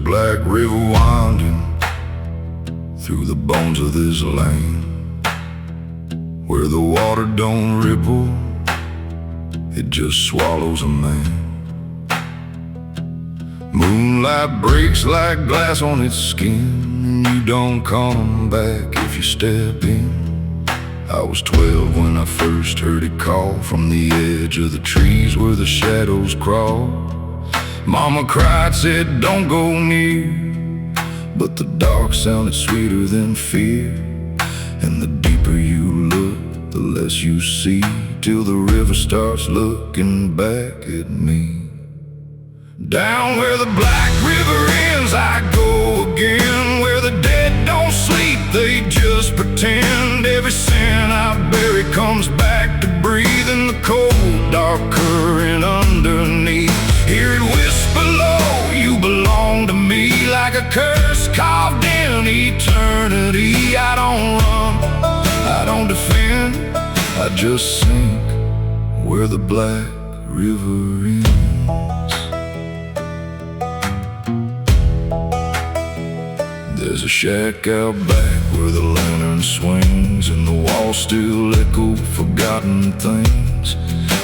black river winding through the bones of this land, where the water don't ripple, it just swallows a man. Moonlight breaks like glass on its skin, and you don't come back if you step in. I was 12 when I first heard it call from the edge of the trees where the shadows crawl. Mama cried, said don't go near, but the dark sounded sweeter than fear. And the deeper you look, the less you see, till the river starts looking back at me. Down where the black river ends I go again, where the dead don't sleep, they just pretend. Every sin I bury comes back to breathe in the cold, dark current underneath. Hear it whisper low, you belong to me, like a curse carved in eternity. I don't run, I don't defend, I just sink where the black river ends. There's a shack out back where the lantern swings, and the walls still echo forgotten things.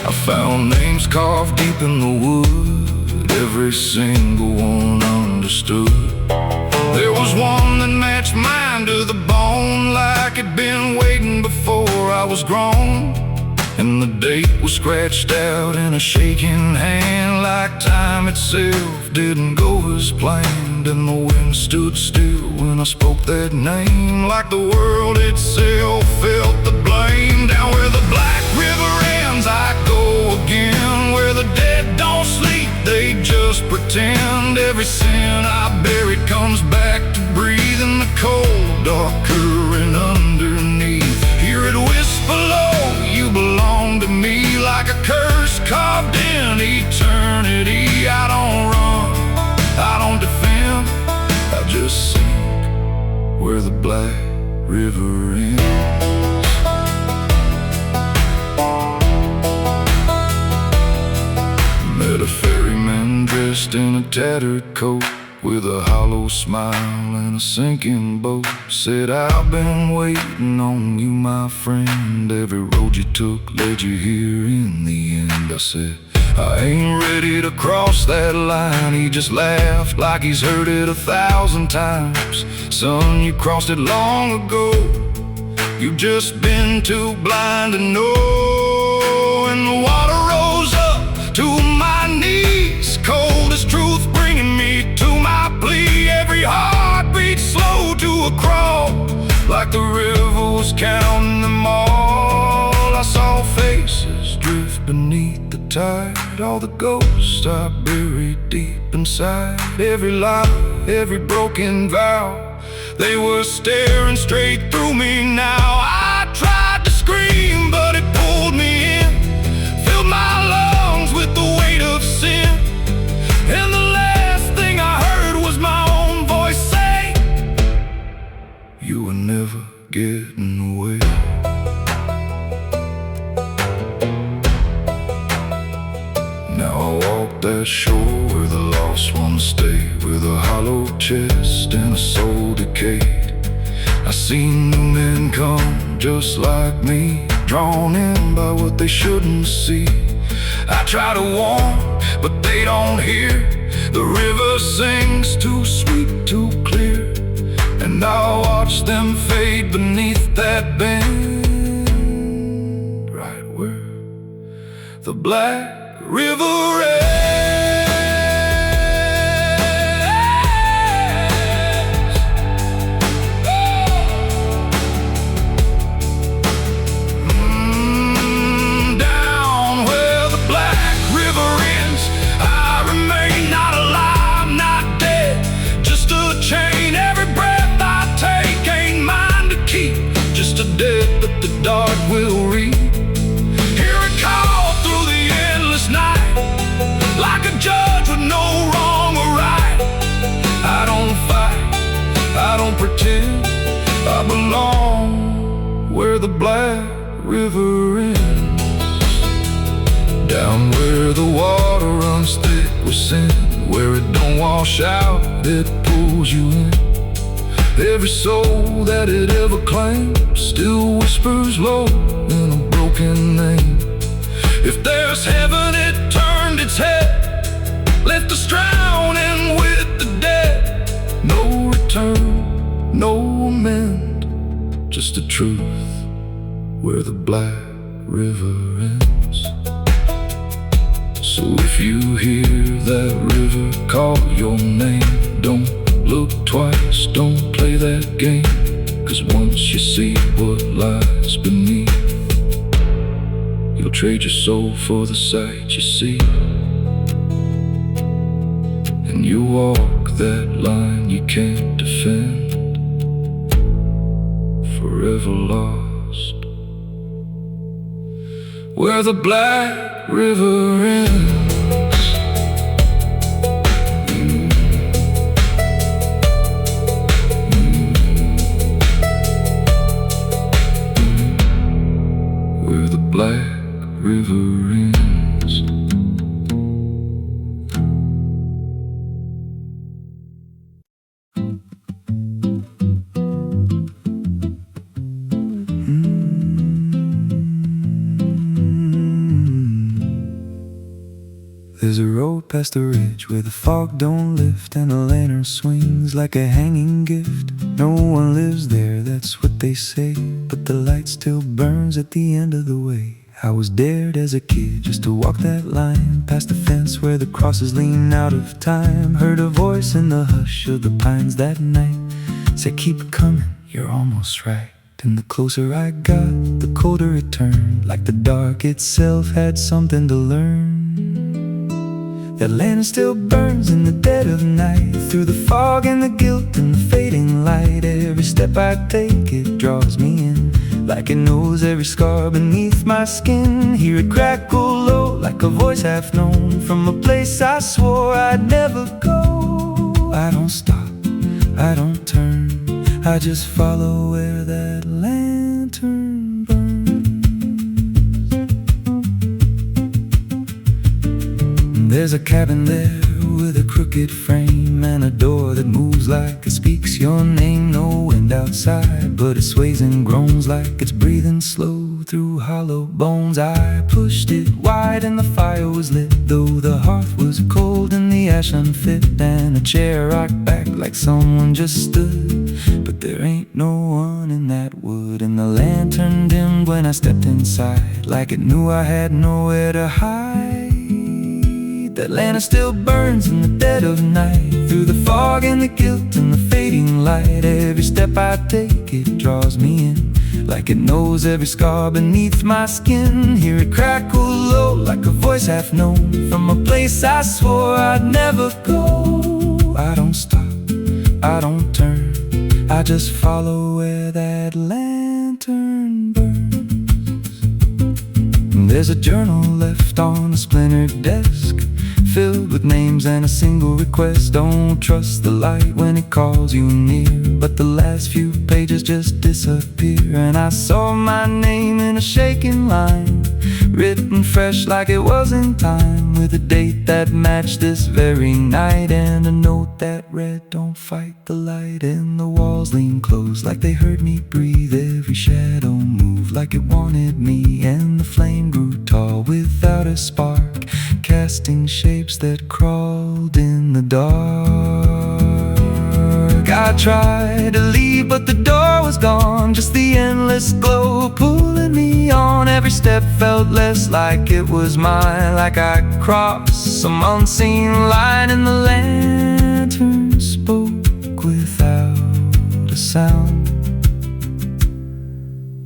I found names carved deep in the wood, every single one understood. There was one that matched mine to the bone, like it'd been waiting before I was grown. And the date was scratched out in a shaking hand, like time itself didn't go as planned. And the wind stood still when I spoke that name, like the world itself felt the blame. Down where the black river ends I go again, where the dead don't sleep, they just pretend. Every sin I buried comes back to breathe in the cold, dark current underneath. Hear it whisper low, you belong to me, like a curse carved in eternity. I don't run, I don't defend, I just sink where the black river ends. Met a ferryman dressed in a tattered coat, with a hollow smile and a sinking boat. Said, I've been waiting on you, my friend. Every road you took led you here in the end. I said, I ain't ready to cross that line. He just laughed like he's heard it 1,000 times. Son, you crossed it long ago, you've just been too blind to know. And the water rose up to my knees, cold as truth bringing me to my plea. Every heartbeat slow to a crawl, like the river was counting them all. I saw faces drift beneath the tide, all the ghosts I buried deep inside. Every lie, every broken vow, they were staring straight through me now. I tried to scream, but it pulled me in, filled my lungs with the weight of sin. And the last thing I heard was my own voice say, you were never getting away. Now I walk that shore where the lost ones stay, with a hollow chest and a soul decayed. I seen new men come just like me, drawn in by what they shouldn't see. I try to warn, but they don't hear. The river sings too sweet, too clear, and I watch them fade beneath that bend, right where the black river ends. Down where the black river ends, I remain not alive, not dead, just a chain. Every breath I take ain't mine to keep, just a debt that the dark will reap. Hear it call through the endless night, like a judge with no wrong or right. I don't fight, I don't pretend, I belong where the black river ends. Down where the water runs thick with sin, Where it don't wash out, it pulls you in. Every soul that it ever claimed still whispers low in a broken name. If there's heaven, it turned its head, left us drowning with the dead. No return, no amend, just the truth where the black river ends. So if you hear that river call your name, don't look twice, don't play that game. 'Cause once you see what lies beneath, you'll trade your soul for the sight you see. And you walk that line you can't defend, forever lost where the black river ends. Where the black river ends. There's a road past the ridge where the fog don't lift, and the lantern swings like a hanging gift. No one lives there, that's what they say, but the light still burns at the end of the way. I was dared as a kid just to walk that line, past the fence where the crosses lean out of time. Heard a voice in the hush of the pines that night, said keep coming, you're almost right. And the closer I got, the colder it turned, like the dark itself had something to learn. That lantern still burns in the dead of night, through the fog and the guilt and the fading light. Every step I take, it draws me in, like it knows every scar beneath my skin. Hear it crackle low, like a voice half known, from a place I swore I'd never go. I don't stop, I don't turn, I just follow where that lantern burns. There's a cabin there with a crooked frame, and a door that moves like it speaks your name. No wind outside, but it sways and groans like it's breathing slow through hollow bones. I pushed it wide and the fire was lit, though the hearth was cold and the ash unfit. And a chair rocked back like someone just stood, but there ain't no one in that wood. And the lantern dimmed when I stepped inside, like it knew I had nowhere to hide. That lantern still burns in the dead of night, through the fog and the guilt and the fading light. Every step I take, it draws me in, like it knows every scar beneath my skin. Hear it crackle low, like a voice half known, from a place I swore I'd never go. I don't stop, I don't turn, I just follow where that lantern burns. There's a journal left on a splintered desk, filled with names and a single request. Don't trust the light when it calls you near, but the last few pages just disappear. And I saw my name in a shaking line, written fresh like it was in time, with a date that matched this very night, and a note that read, don't fight the light. And the walls lean close like they heard me breathe, every shadow moved like it wanted me. And the flame grew tall without a spark, casting shapes that crawled in the dark. I tried to leave, but the door was gone, just the endless glow pulling me on. Every step felt less like it was mine, like I crossed some unseen line. And the lantern spoke without a sound.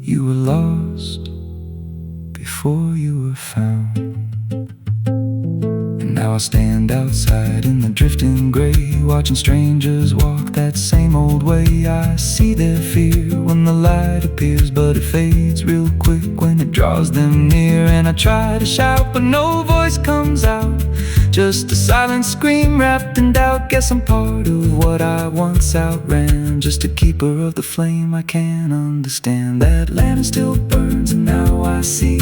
You were lost before you were found. Now I stand outside in the drifting gray, watching strangers walk that same old way. I see their fear when the light appears, but it fades real quick when it draws them near. And I try to shout, but no voice comes out, just a silent scream wrapped in doubt. Guess I'm part of what I once outran, just a keeper of the flame I can't understand. That lantern still burns, and now I see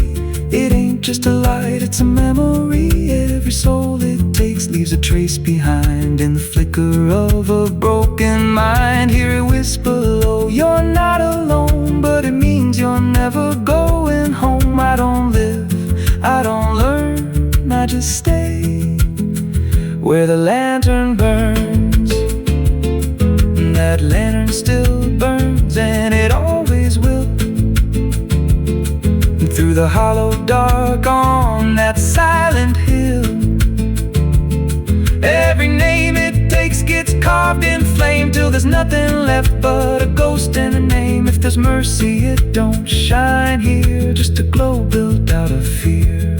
it ain't just a light, it's a memory. Every soul it takes leaves a trace behind in the flicker of a broken mind. Hear it whisper low, you're not alone, but it means you're never going home. I don't live, I don't learn, I just stay where the lantern burns. And that lantern still burns, and it always will. And through the hollow dark on that silent hill, every name it takes gets carved in flame, till there's nothing left but a ghost and a name. If there's mercy, it don't shine here, just a glow built out of fear.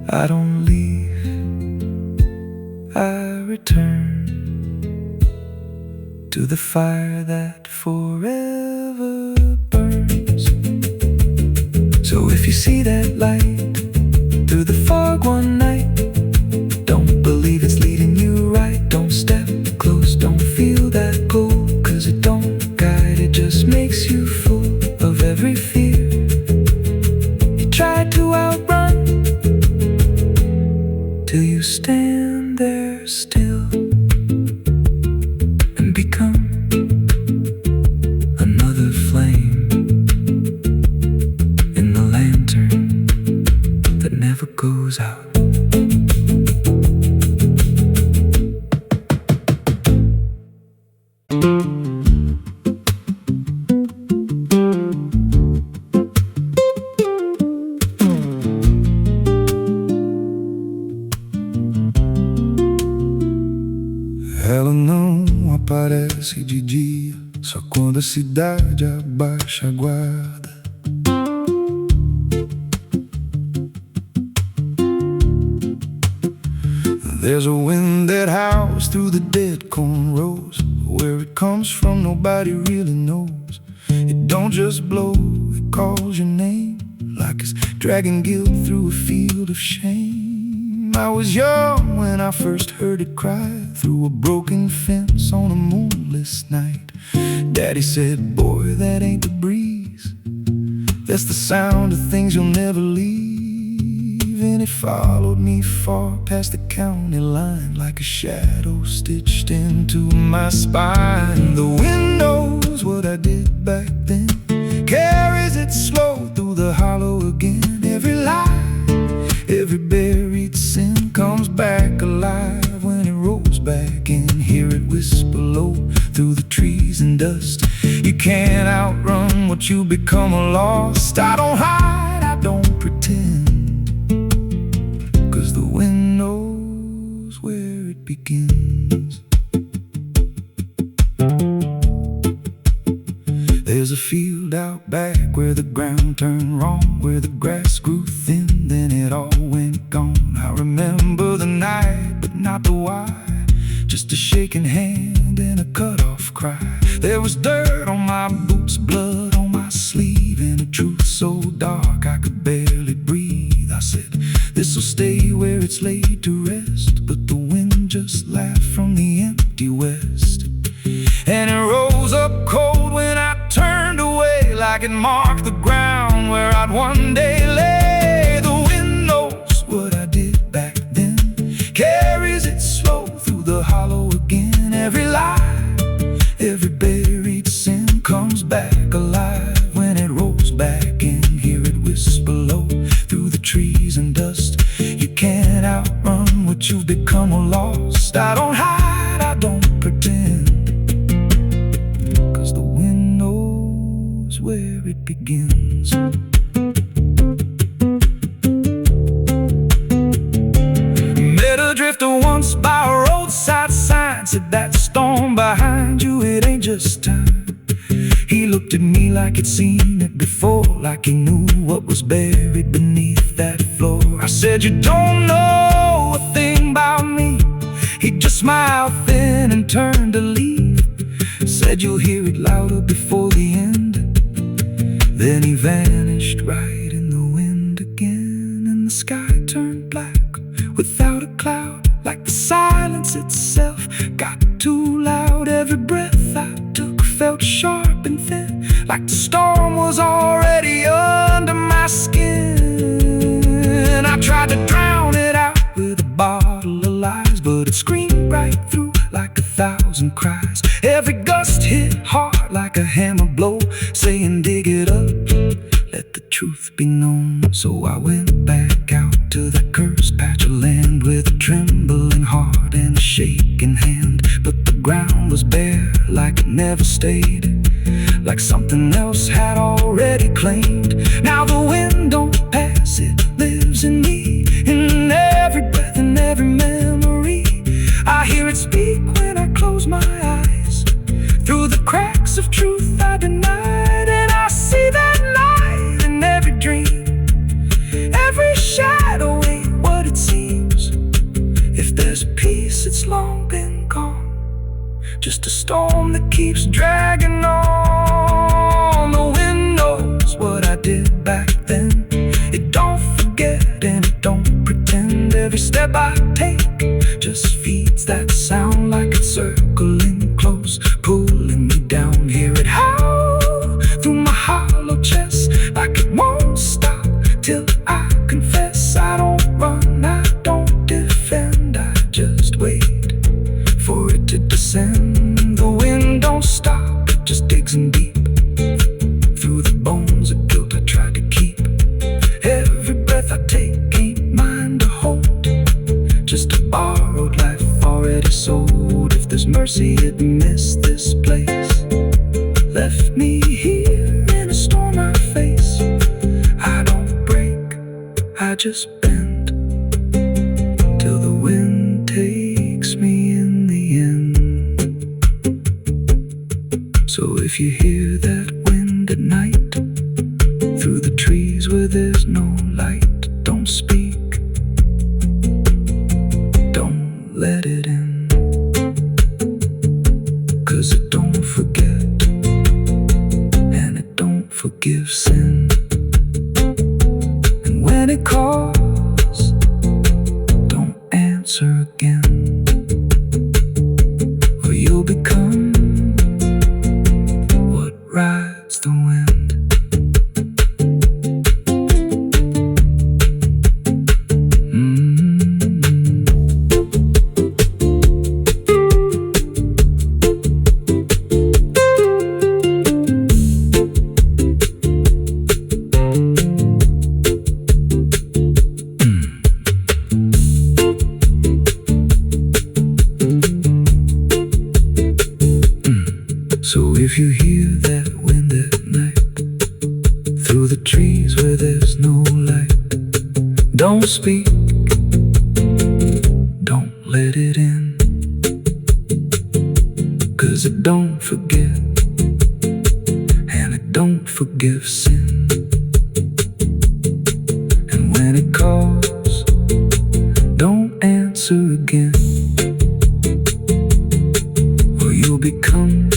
I don't leave, I return to the fire that forever burns. So if you see that light through the fog one night, don't believe it's leading you right. Don't step close, don't feel that pull, 'cause it don't guide, it just makes you full of every fear you tried to outrun, till you stand there still and become another flame in the lantern that never goes out. Ela não aparece de dia, só quando a cidade abaixa a guarda. There's a wind that howls through the dead corn rows. Where it comes from nobody really knows. It don't just blow, it calls your name, like it's dragging guilt through a field of shame. I was young when I first heard it cry through a broken fence on a moonless night. Daddy said, boy, that ain't the breeze, that's the sound of things you'll never leave. And it followed me far past the county line, like a shadow stitched into my spine. The wind knows what I did back then, carries it slow through the hollow again. Every lie, every buried sin comes back alive when it rolls back in. Hear it whisper low through the trees and dust. You can't outrun what you become lost. I don't hide, I don't pretend, 'cause the wind knows where it begins. There's a field out back where the ground turned wrong, where the grass grew thin, then it all went gone. I remember the night, but not the why, just a shaking hand and a cut-off cry. There was dirt on my boots, blood on my sleeve, and a truth so dark I could barely breathe. I said, this'll stay where it's laid to rest, but the wind just laughed from the empty west. And it rose up cold when I turned away, like it marked the ground where I'd one day lay. The wind knows what I did back then, carries it slow through the hollow again. Every lie, every buried sin comes back alive when it rolls back in. Hear it whisper low through the trees and dust. You can't outrun what you've become lost. I don't hide, I don't pretend, 'cause the wind knows where it begins. Met a drifter once by a roadside sign, said that storm behind you, it ain't just time. He looked at me like he'd seen it before, like he knew what was buried beneath that floor. I said, you don't know a thing about me. He just smiled thin and turned to leave. Said you'll hear it louder before the end. Then he vanished right in the wind again, and the sky turned black without a cloud, like the silence itself got too loud. Every breath I took felt sharp and thin, like the storm was already under my skin. I tried to drown it out with a bottle would scream right through like 1,000 cries. Every gust hit hard like a hammer blow, saying dig it up, let the truth be known. So I went back out to that cursed patch of land with a trembling heart and a shaking hand. But the ground was bare like it never stayed, like something else had already claimed. Now the wind don't pass, it lives in me, in every breath and every memory. I hear it speak when I close my eyes, through the cracks of truth I denied. And I see that light in every dream, every shadow ain't what it seems. If there's peace, it's long been gone, just a storm that keeps dragging on. The wind knows what I did back then. It don't forget and it don't pretend. Every step I take just feeds that sound like it's circling close, pulling me down. Hear it howl through my hollow chest, like it won't stop till I confess. I don't run, I don't defend, I just wait for it to descend. The wind don't stop, it just digs in deep, through the bones of guilt I try to keep. Every breath I take ain't mine to hold, just a borrowed life already sold. If there's mercy, it missed this place, left me here in a storm I face. I don't break, I just bend, till the wind takes me in the end. So if you hear that wind at night, through the trees where there's no light, don't speak, don't let it in, 'cause it don't forget and it don't forgive sin. And when it calls, don't answer again, or you'll become what rides the wind. So if you hear that wind at night, through the trees where there's no light, don't speak, don't let it in, 'cause it don't forget and it don't forgive sin. And when it calls, don't answer again, or you'll become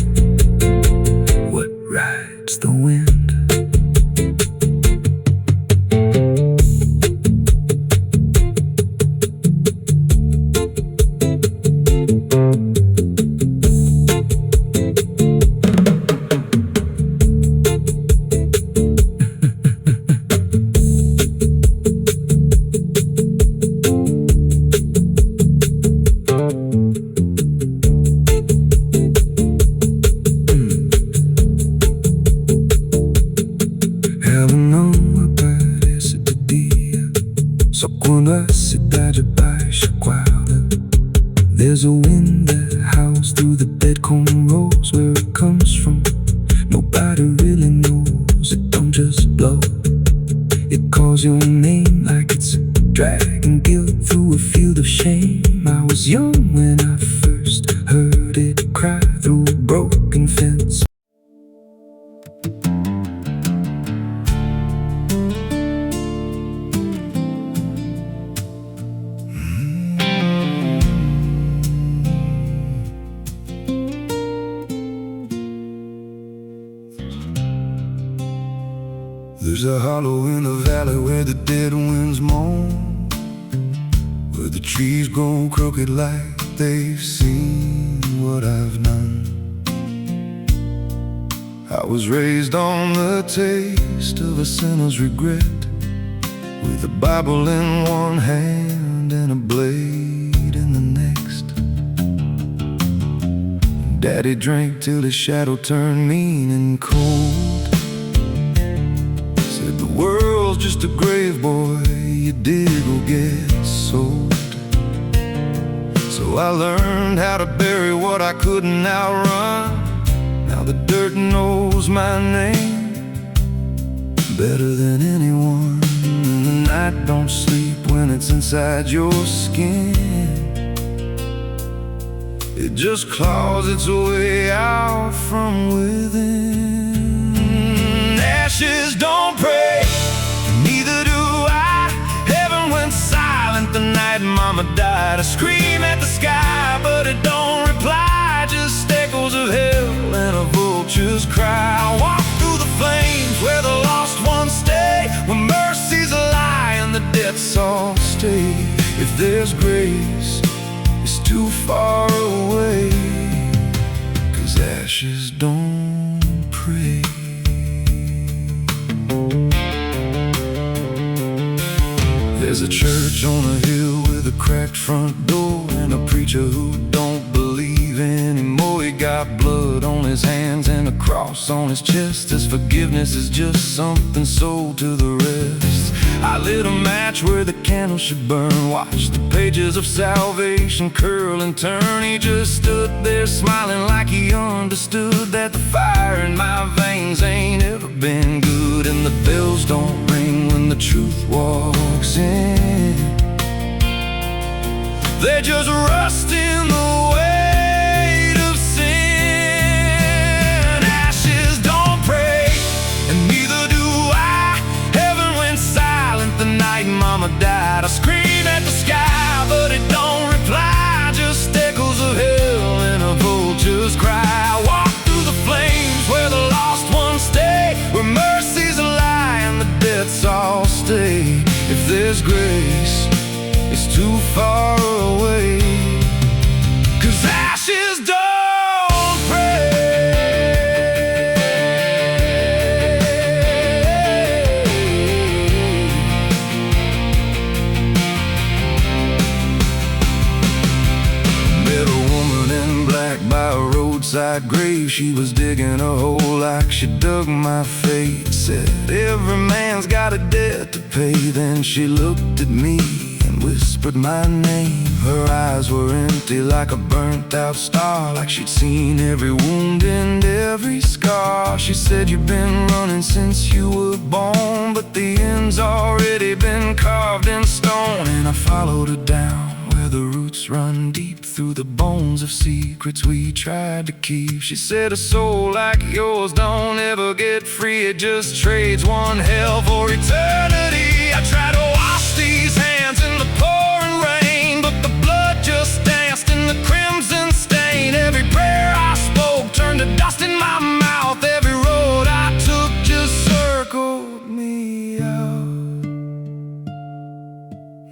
what rides the wind. So quando a cidade baixa guarda, there's a wind that howls through the dead corn rows. Where it comes from, nobody really knows. It don't just blow, it calls your name like it's dragging guilt through a field of shame. I was young when I first heard it cry through a broken fence. There's a hollow in the valley where the dead winds moan, where the trees grow crooked like they've seen what I've known. I was raised on the taste of a sinner's regret, with a Bible in one hand and a blade in the next. Daddy drank till his shadow turned mean and cold. Said the world's just a grave, boy, you dig or get sold. So I learned how to bury what I couldn't outrun. Now the dirt knows my name better than anyone. And the night don't sleep when it's inside your skin. It just claws its way out from within. Ashes don't pray, neither do I. Heaven went silent the night Mama died. I scream at the sky, but it don't reply. Just echoes of hell and a vulture's cry. I walk through the flames where the lost ones stay, where mercy's a lie and the death's all stay. If there's grace, it's too far away, 'cause ashes don't pray. There's a church on a hill with a cracked front door, and a preacher who don't believe anymore. He got blood on his hands and a cross on his chest. His forgiveness is just something sold to the rest. I lit a match where the candle should burn, watched the pages of salvation curl and turn. He just stood there smiling like he understood that the fire in my veins ain't ever been good. And the bells don't ring when the truth walks in, they just rust in the weight of sin. Ashes don't pray, and neither do I. Heaven went silent the night Mama died. I scream at the sky, but it don't reply. Just echoes of hell and a vulture's cry. I walk through the flames where the lost ones stay, where mercy's a lie and the death's all stay. If there's grace, it's too far away, 'cause ashes don't pray. Met a woman in black by a roadside grave. She was digging a hole like she dug my fate. Said every man's got a debt to pay. Then she looked at me and whispered my name. Her eyes were empty like a burnt out star, like she'd seen every wound and every scar. She said, you've been running since you were born, but the end's already been carved in stone. And I followed her down where the roots run deep through the bones of secrets we tried to keep. She said, a soul like yours don't ever get free. It just trades one hell for eternity. I try to wash these hands in the pouring rain, but the blood just danced in the crimson stain. Every prayer I spoke turned to dust in my mouth. Every road I took just circled me out.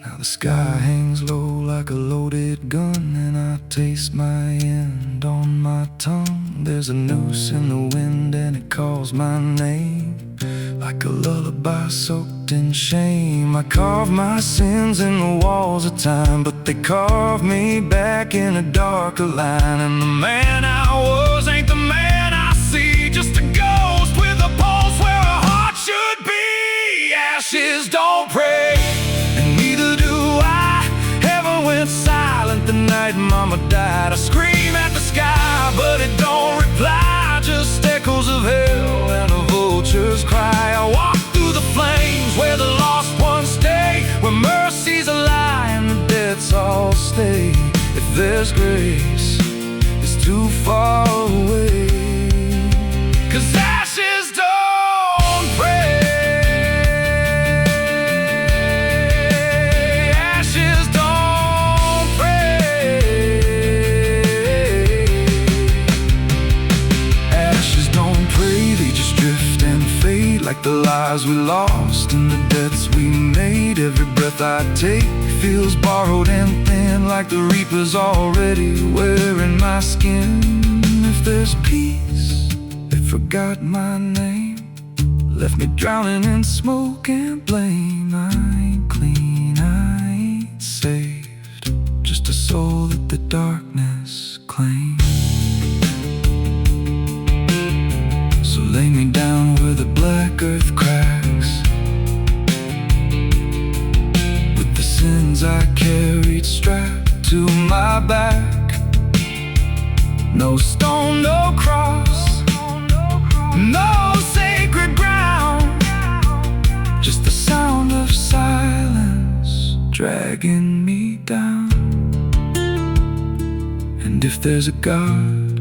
Now the sky hangs low like a loaded gun, and I taste my end on my tongue. There's a noose in the wind and it calls my name, like a lullaby soaked in shame. I carve my sins in the walls of time, but they carve me back in a darker line. And the man I was ain't the man I see, just a ghost with a pulse where a heart should be. Ashes don't pray, and neither do I. Heaven went silent the night Mama died. I scream at the sky, but it don't reply. Just echoes of hell and a vulture's cry. I walk through the flames where the lost ones stay, where mercy's a lie and the death's all stay. If there's grace, it's too far away, 'cause ashes don't pray. Ashes don't pray. Ashes don't pray, they just drift and fade like the lives we lost and the debts we made. Every breath I take feels borrowed and thin, like the reaper's already wearing my skin. If there's peace, they forgot my name, left me drowning in smoke and blame. I ain't clean, I ain't saved, just a soul that the darkness claims. lay me down where the black earth cracks, with the sins I carried strapped to my back. No stone, no cross, no sacred ground, just the sound of silence dragging me down. And if there's a God,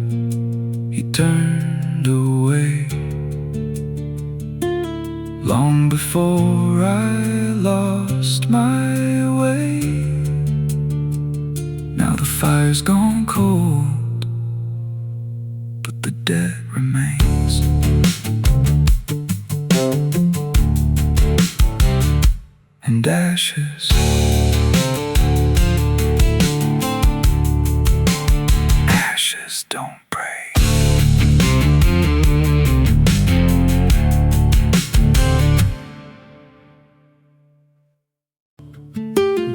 He turned away long before I lost my way. Now the fire's gone cold, but the debt remains. And ashes, ashes don't pray.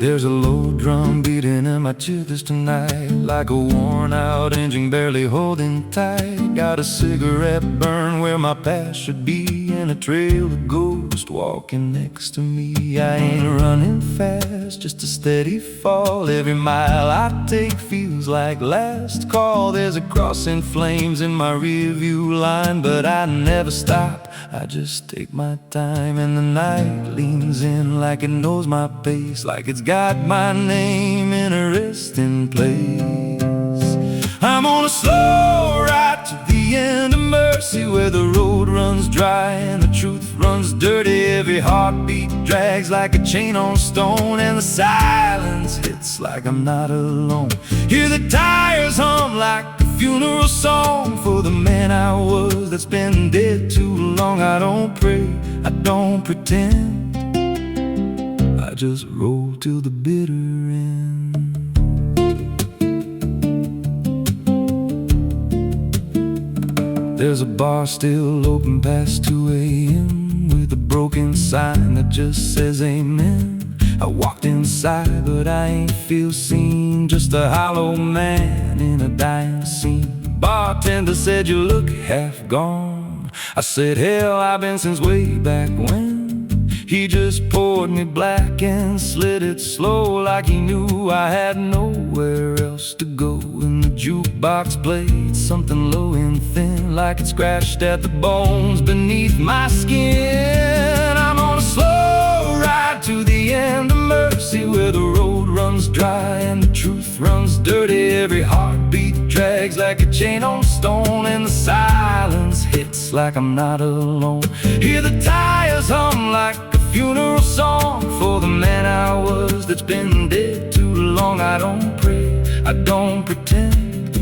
There's a low drum beating in my chest tonight, like a worn out engine barely holding tight. Got a cigarette burn where my past should be, and a trail of ghosts walking next to me. I ain't running fast, just a steady fall. Every mile I take feels like last call. There's a cross in flames in my rearview line, but I never stop, I just take my time. And the night leans in like it knows my pace, like it's got my name in a resting place. I'm on a slow ride to the end of mercy, where the road runs dry and the truth runs dirty. Every heartbeat drags like a chain on stone, and the silence hits like I'm not alone. Hear the tires hum like a funeral song for the man I was that's been dead too long. I don't pray, I don't pretend, I just roll till the bitter end. There's a bar still open past 2 a.m. with a broken sign that just says amen. I walked inside but I ain't feel seen, just a hollow man in a dying scene. Bartender said, "You look half gone." I said, "Hell, I've been since way back when." He just poured me black and slid it slow, like he knew I had nowhere else to go. And the jukebox played something low and thin, like it scratched at the bones beneath my skin. I'm on a slow ride to the end of mercy, where the road runs dry and the truth runs dirty. Every heartbeat drags like a chain on stone, and the silence hits like I'm not alone. Hear the tires hum like a funeral song for the man I was that's been dead too long. I don't pray, I don't pretend,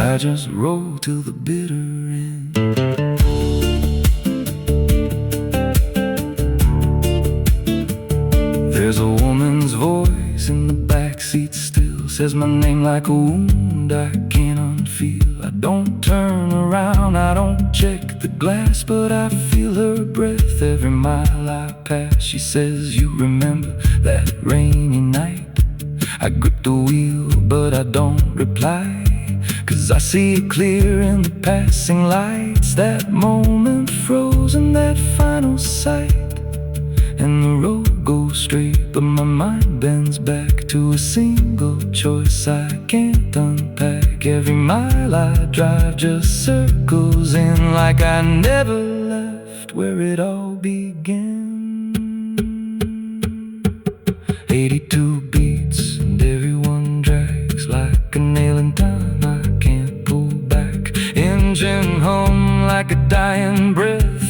I just roll till the bitter end. There's a woman's voice in the backseat still, says my name like a wound I can't unfeel. I don't turn around, I don't check the glass, but I feel her breath every mile I pass. She says, "You remember that rainy night?" I grip the wheel, but I don't reply, 'cause I see it clear in the passing lights. That moment frozen, that final sight, and the road goes straight, but my mind bends back to a single choice I can't unpack. Every mile I drive just circles in, like I never left where it all began. 82 beats and everyone drags like a nail in time I can't pull back. Engine hum like a dying breath,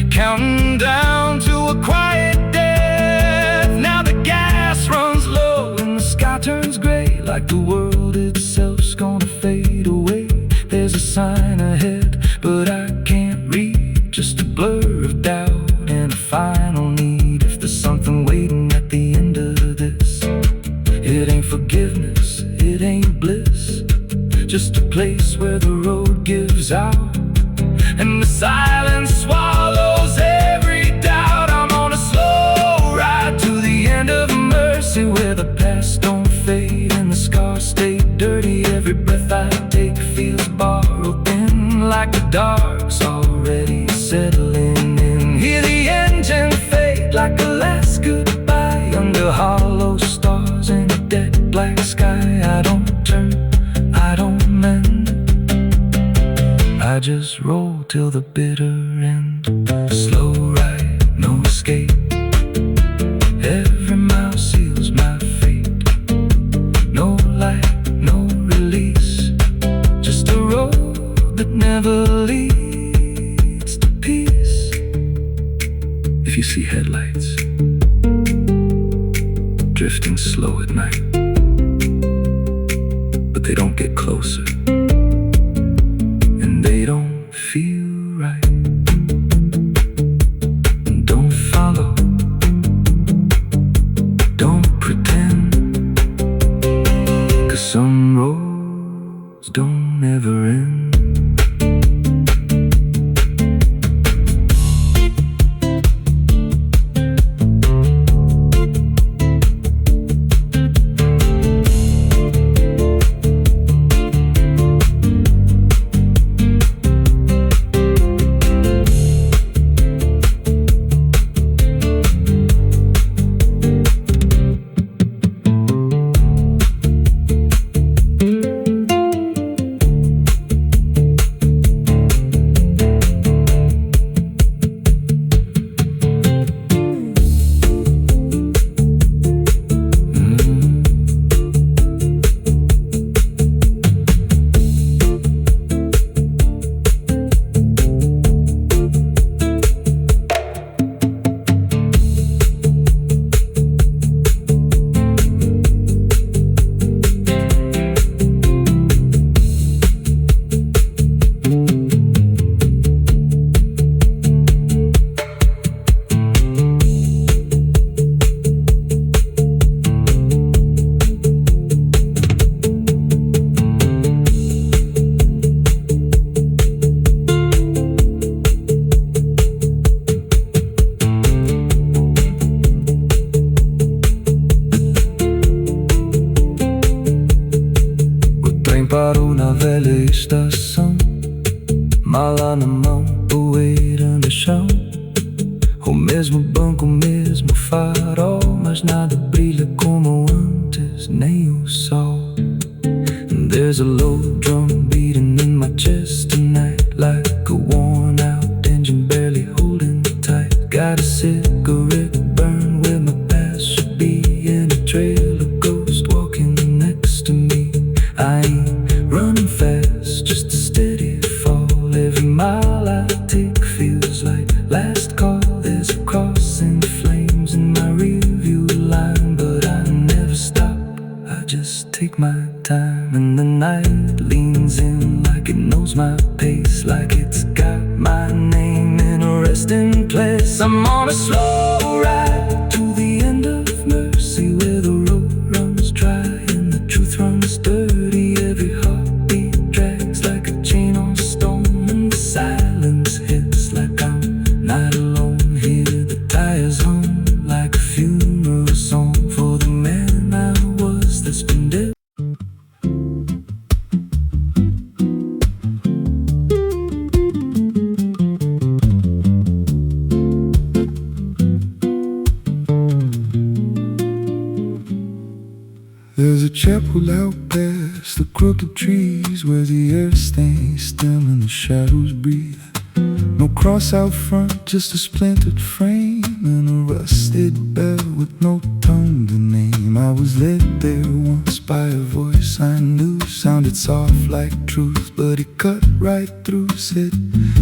counting down to a quiet death. Now the gas runs low and the sky turns gray, like the world itself's gonna fade away. There's a sign ahead, but I can't read, just a blur of doubt and a final need. If there's something waiting at the end of this, it ain't forgiveness, it ain't bliss, just a place where the road gives out and the silence swallows every doubt. I'm on a slow ride to the end of mercy, where the past don't fade and the scars stay dirty. Every breath I take feels borrowed in, like the dark sorrow I just roll till the bitter end. Slow ride, no escape. Every mile seals my fate. No light, no release. Just a road that never leads to peace. If you see headlights drifting slow at night, but they don't get closer, and they don't feel right. Don't follow, don't pretend, 'cause some roads don't ever end. Parou na velha estação, mala na mão, poeira no chão. O mesmo banco, o mesmo farol, mas nada brilha como antes, nem o sol. And there's a low drum beating in my chest tonight, like a worn out engine barely holding tight. Got a cigarette burn where my past should be, and a trail of ghosts walking next to me. I ain't running fast, just a steady fall. Every mile I take feels like last call. There's a cross in flames in my rearview line, but I never stop, I just take my time. And the night leans in like it knows my pace, like it's got my name in a resting place. I'm on a slow ride to the end of mercy, where the road runs dry and the truth runs dirty. Every heartbeat drags like a chain on stone, and the silence hits like I'm not alone here. The tires hum like a funeral song for the man I was that's been dead. There's a chapel out past the crooked trees, where the earth stays still and the shadows breathe. No cross out front, just a splintered frame and a rusted bell with no tongue to name. I was led there once by a voice I knew, sounded soft like truth, but it cut right through. Said,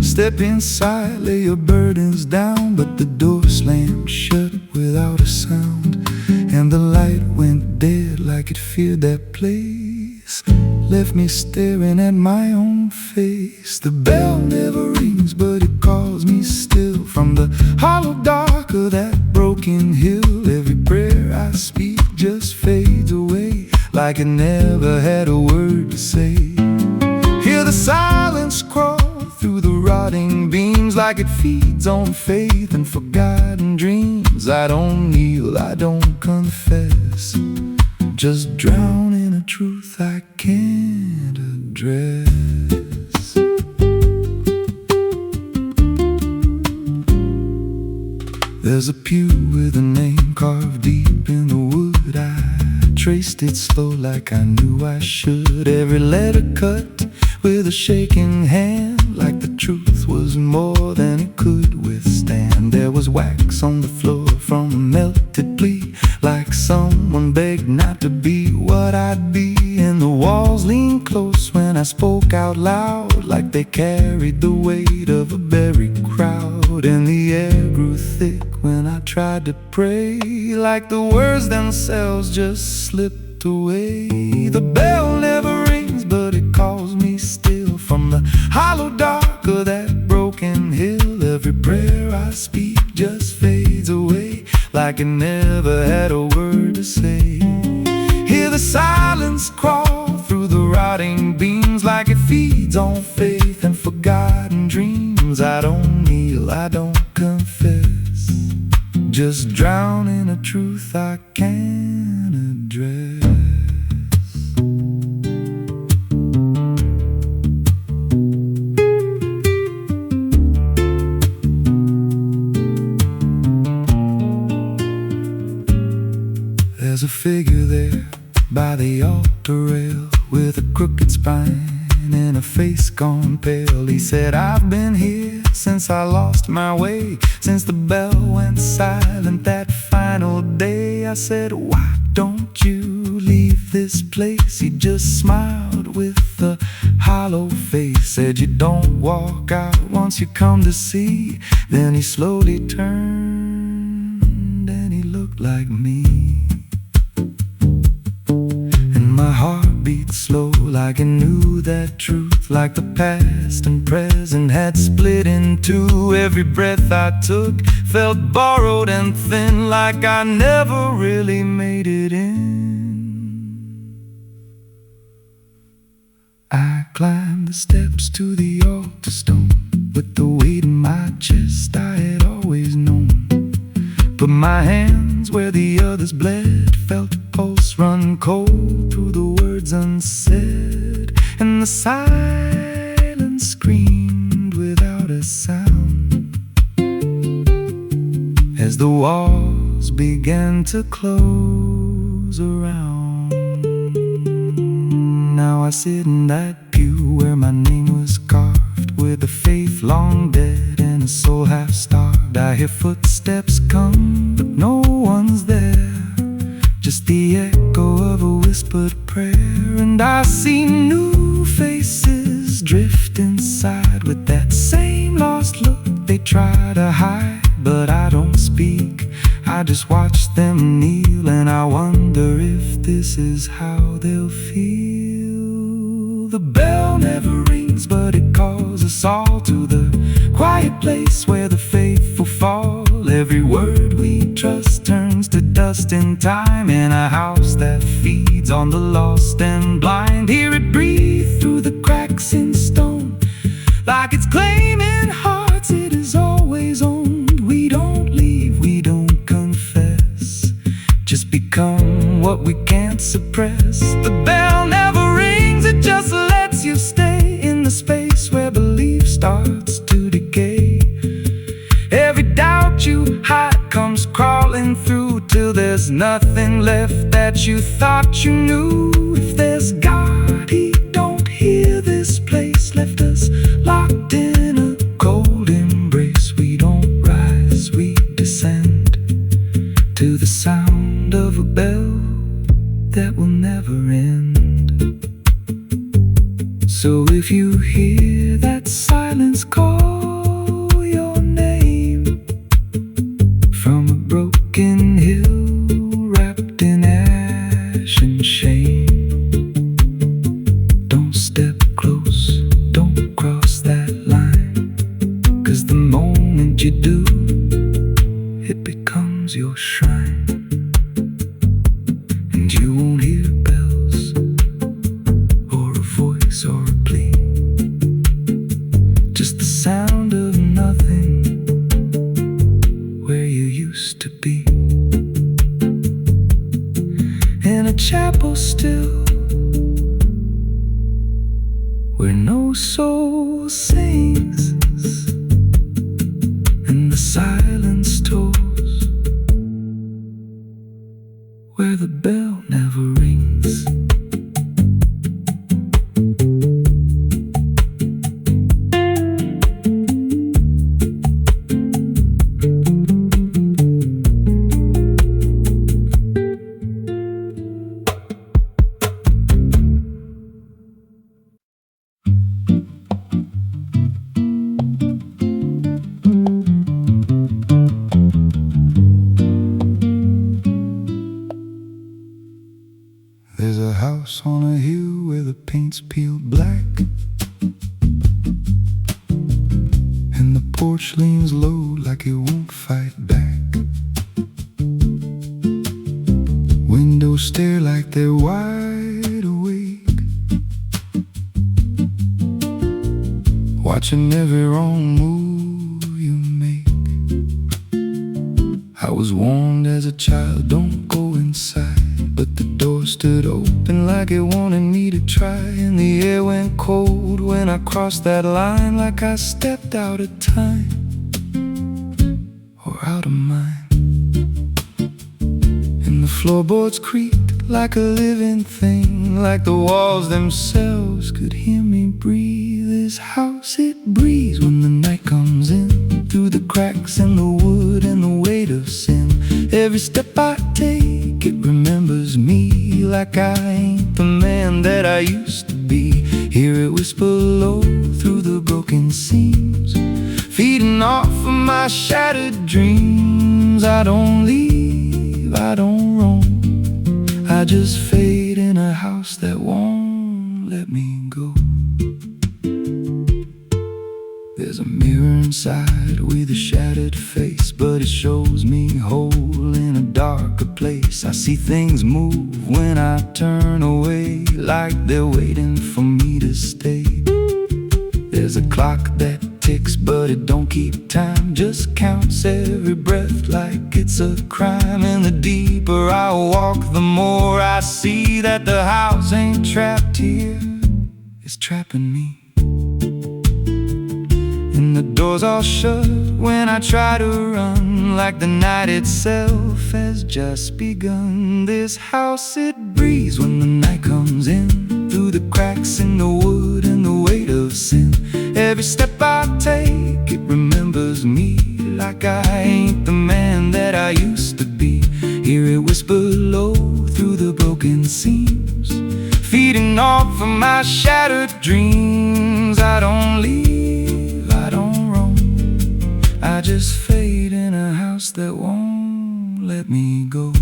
step inside, lay your burdens down. But the door slammed shut without a sound, and the light went dead like it feared that place. Left me staring at my own face. The bell never rings, but it calls me still. From the hollow dark of that broken hill, every prayer I speak just fades away, like it never had a word to say. Hear the silence crawl through the rotting beams, like it feeds on faith and forgotten dreams. I don't kneel, I don't confess, just drown in a truth I can't address. There's a pew with a name carved deep in the wood. I traced it slow like I knew I should. Every letter cut with a shaking hand, like the truth was more than it could withstand. There was wax on the floor from a melted plea, like someone begged not to be what I'd be. And the walls leaned close when I spoke out loud, like they carried the weight of a buried crowd. And the air grew thick when I tried to pray, like the words themselves just slipped away. The bell never rings, but it calls me still from the hollow dark of that broken hill. Every prayer I speak just fades away, like it never had a word to say. Hear the silence crawl through the rotting beams, like it feeds on faith and forgotten dreams. I don't kneel, I don't confess, just drown in a truth I can't address. There's a figure there by the altar rail, with a crooked spine and a face gone pale. He said, I've been here since I lost my way, since the bell went silent that final day. I said, why don't you leave this place? He just smiled with a hollow face, said, you don't walk out once you come to see. Then he slowly turned and he looked like me. My heart beat slow, like it knew that truth, like the past and present had split in two. Every breath I took felt borrowed and thin, like I never really made it in. I climbed the steps to the altar stone, with the weight in my chest I had always known. Put my hands where the others bled, felt a pulse run cold through the words unsaid, and the silence screamed without a sound as the walls began to close around. Now I sit in that pew where my name was carved, with a faith long dead and a soul half starved. I hear footsteps come, but no one's there, just the echo of a whispered prayer. And I see new faces drift inside, with that same lost look they try to hide. But I don't speak, I just watch them kneel, and I wonder if this is how they'll feel. The bell never rings, but it calls us all to the quiet place where the faithful fall. Every word we trust turns to dust in time, in a house that feeds on the lost and blind. Hear it breathe through the cracks in stone, like it's claiming hearts it is always owned. We don't leave, we don't confess, just become what we can't suppress. The bell never rings, it just lets you stay in the space where belief starts to decay. Every doubt you hide comes crawling through, till there's nothing left that you thought you knew. If there's God, He don't hear this place, left us locked in a cold embrace. We don't rise, we descend to the sound of a bell that will never end. So if you hear that silence call your name from a broken hill wrapped in ash and shame, don't step close, don't cross that line, 'cause the moment you do, it becomes your shrine. And you won't hear bells or a voice or a plea, just the sound of nothing where you used to be. In a chapel still, where no soul sings and the silence tolls, where the bell never rings. paint's peeled black, and the porch leans low like it won't fight back. Windows stare like they're wide awake, watching every wrong move you make. I was warned as a child, don't go inside, but the door stood open like it wanted me to try. And the air went cold when I crossed that line, like I stepped out of time or out of mind. And the floorboards creaked like a living thing, like the walls themselves could hear me breathe. This house, it breathes when the night comes in, through the cracks in the wood and the weight of sin. Every step I take, it remembers me, like I ain't the man that I used to be. Hear it whisper low through the broken seams, feeding off of my shattered dreams. I don't leave, I don't roam, I just fade in a house that won't let me go. There's a mirror inside with a shattered face, but it shows me whole in a darker place. I see things move when I turn away, like they're waiting for me to stay. There's a clock that ticks, but it don't keep time, just counts every breath like it's a crime. And the deeper I walk, the more I see that the house ain't trapped here, it's trapping me. And the doors all shut when I try to run, like the night itself has just begun. This house, it breathes when the night comes in, through the cracks in the wood and the weight of sin. Every step I take, it remembers me, like I ain't the man that I used to be. Hear it whisper low through the broken seams, feeding off of my shattered dreams. I don't leave, I don't roam, I just fade in a house that won't let me go.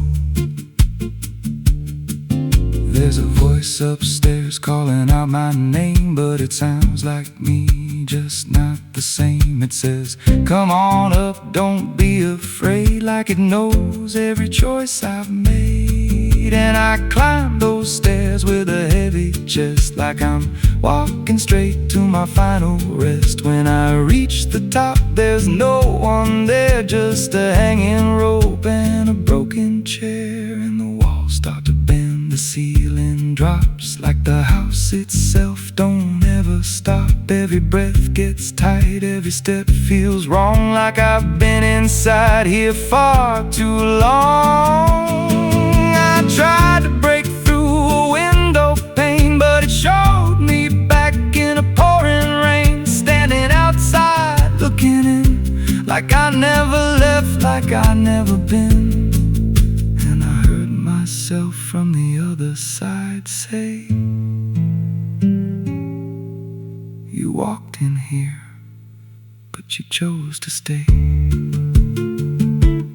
There's a voice upstairs calling out my name, but it sounds like me, just not the same. It says, come on up, don't be afraid, like it knows every choice I've made. And I climb those stairs with a heavy chest, like I'm walking straight to my final rest. When I reach the top, there's no one there, just a hanging rope and a broken chair. And the walls start to bend, the ceiling drops, like the house itself don't ever stop. Every breath gets tight, every step feels wrong, like I've been inside here far too long. I tried to break through a window pane, but it showed me back in a pouring rain. Standing outside, looking in, like I never left, like I never been. And I heard myself from the other side say, you walked in here, but you chose to stay.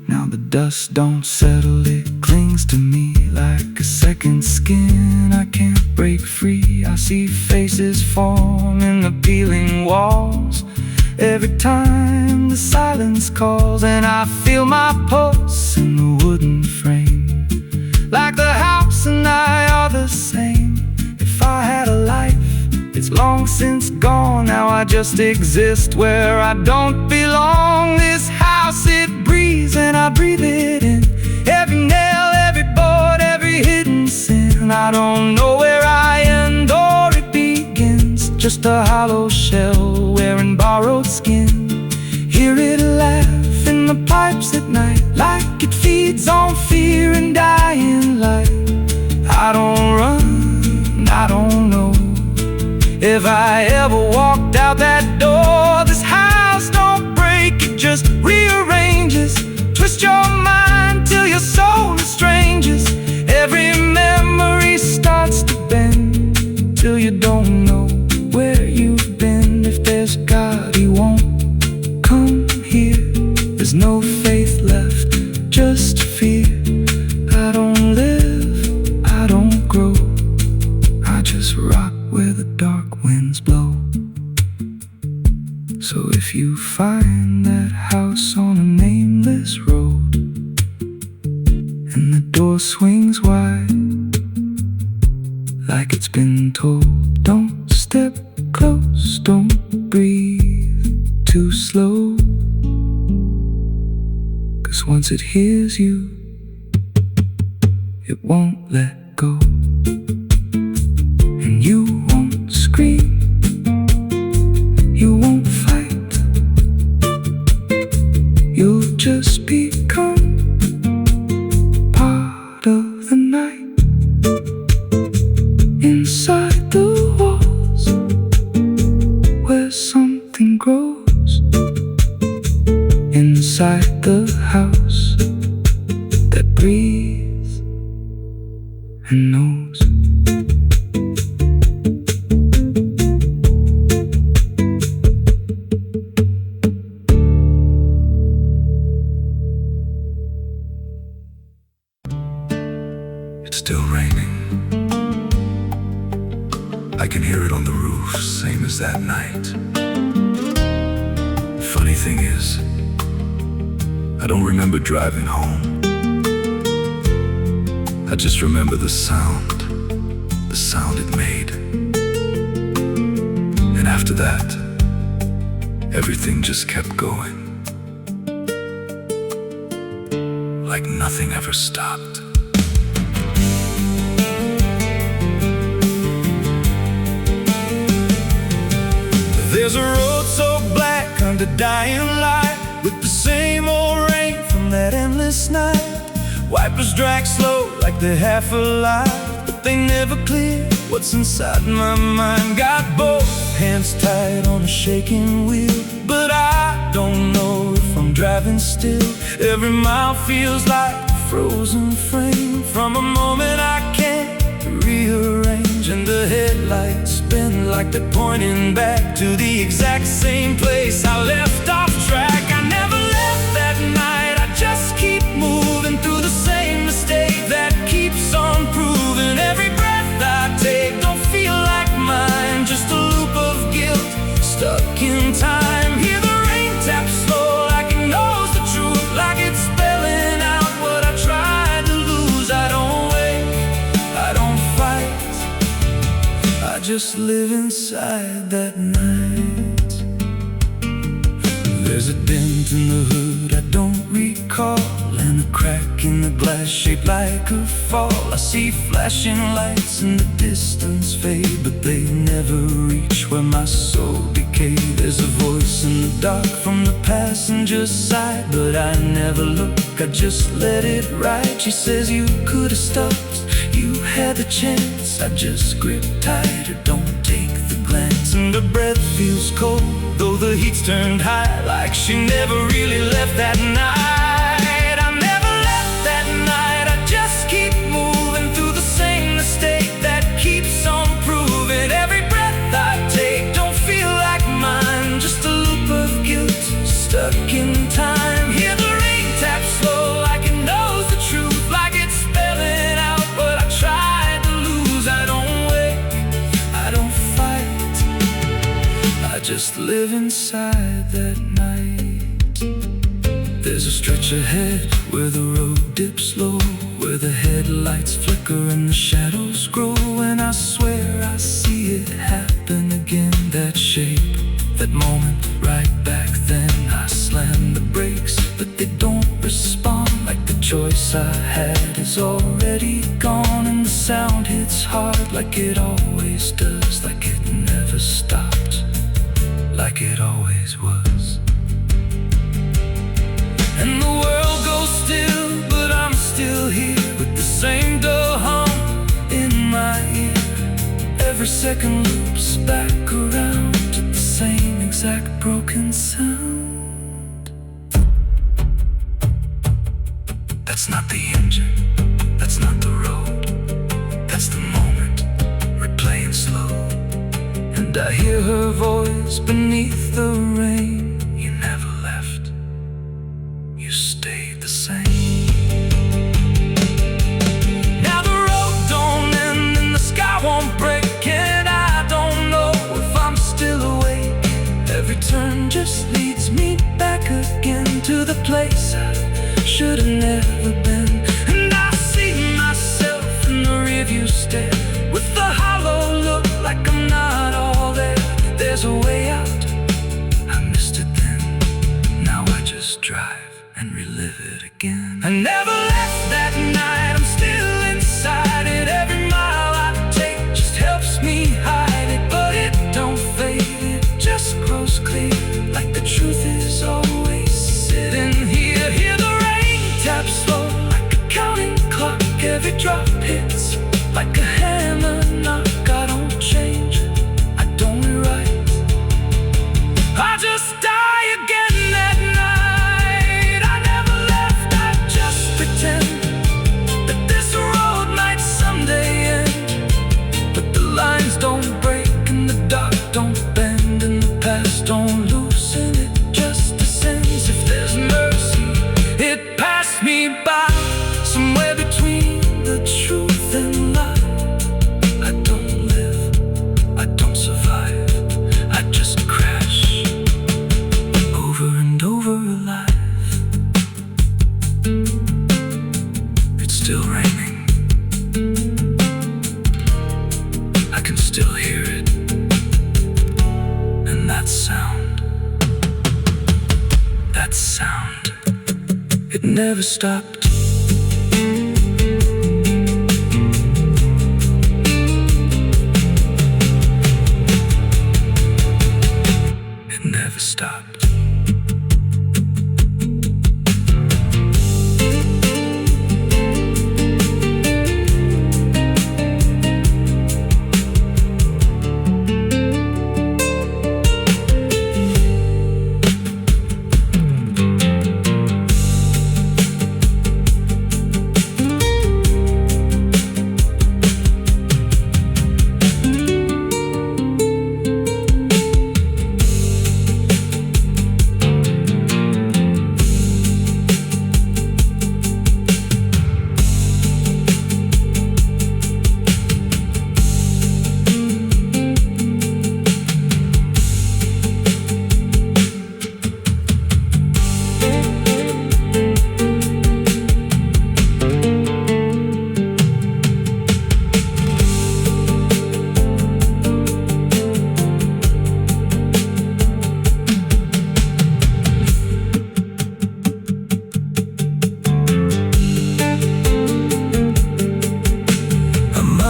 Now the dust don't settle, it clings to me like a second skin. I can't break free, I see faces form in the peeling walls every time the silence calls. And I feel my pulse in the wooden frame, like the house and I are the same. If I had a life, it's long since gone. Now I just exist where I don't belong. This house, it breathes and I breathe it in, every nail, every board, every hidden sin. I don't know where I end or it begins, just a hollow shell wearing borrowed skin. Hear it laugh in the pipes at night, like it feeds on fear and dying light. I don't run, I don't know if I ever walked out that door. This house don't break, it just rearranges, twist your mind till your soul estranges. Every memory starts to bend, till you don't know where you've been. If there's God, He won't come here. There's no faith left, just fear. I don't live, I don't grow, I just rock with So if you find that house on a nameless road and the door swings wide like it's been told, don't step close, don't breathe too slow, 'cause once it hears you, it won't let go. And you won't scream, you won't fight, you'll just become part of the night. Inside the walls where something grows, inside the house that breathes and knows. It's still raining. I can hear it on the roof, same as that night. Funny thing is, I don't remember driving home. I just remember the sound it made. And after that, everything just kept going, like nothing ever stopped. There's a road so black under dying light, with the same old rain from that endless night. Wipers drag slow like they're half alive, but they never clear what's inside my mind. Got both hands tied on a shaking wheel, but I don't know if I'm driving still. Every mile feels like a frozen frame from a moment I can't rearrange. And the headlights spin like they're pointing back to the exact same place I left off track. I never left that night, I just keep moving through the same mistake that keeps on proving. Every breath I take don't feel like mine, just a loop of guilt stuck in time. Hear the rain tap slow like it knows the truth, like it's spelling out what I tried to lose. I don't wake, I don't fight, I just live inside that night. There's a dent in the hood I don't recall, and a crack in the glass shaped like a fall. I see flashing lights in the distance fade, but they never reach where my soul decay. There's a voice in the dark from the passenger side, but I never look, I just let it ride. She says you could have stopped, you had the chance. I just grip tighter, don't take the glance. And her breath feels cold, though the heat's turned high, like she never really left that night. I never left that night, I just keep moving through the same mistake that keeps on proving. Every breath I take don't feel like mine, just a loop of guilt stuck in time. Hear the rain tap slow like it knows the truth, like it's spelling out what I tried to lose. I don't wake, I don't fight, I just live inside that night. There's a stretch ahead where the road dips low, where the headlights flicker and the shadows grow. And I swear I see it happen again, that shape, that moment right back then. I slam the brakes, but they don't respond, like the choice I had is already gone. And the sound hits hard like it always does, like it never stopped, like it always was. And the world goes still, but I'm still here, with the same dull hum in my ear. Every second loops back around to the same exact broken sound. That's not the engine, that's not the road, that's the moment replaying slow. And I hear her voice beneath the rain. You never left, you stayed the same. Now the road don't end and the sky won't break, and I don't know if I'm still awake. Every turn just to the place I should have never been. And I see myself in the rearview stare, with the hollow look like I'm not all there. There's a way out, I missed it then. Now I just drive and relive it again. I never left that night, I'm still inside it. Every mile I take just helps me hide it, but it don't fade, it just grows clear, like the truth is always sitting here. Hear the rain tap slow, like a counting clock. Every drop hits like a hammer knock. I don't change, I don't rewrite, I just die again that night. I never left, I just pretend that this road might someday end. But the lines don't break and the dark don't bend, and the past don't loosen, it just descends. If there's mercy, it passed me by, somewhere between the truth and lie. I don't live, I don't survive, I just crash over and over alive. It's still raining, I can still hear it, and that sound, it never stopped. It never stopped.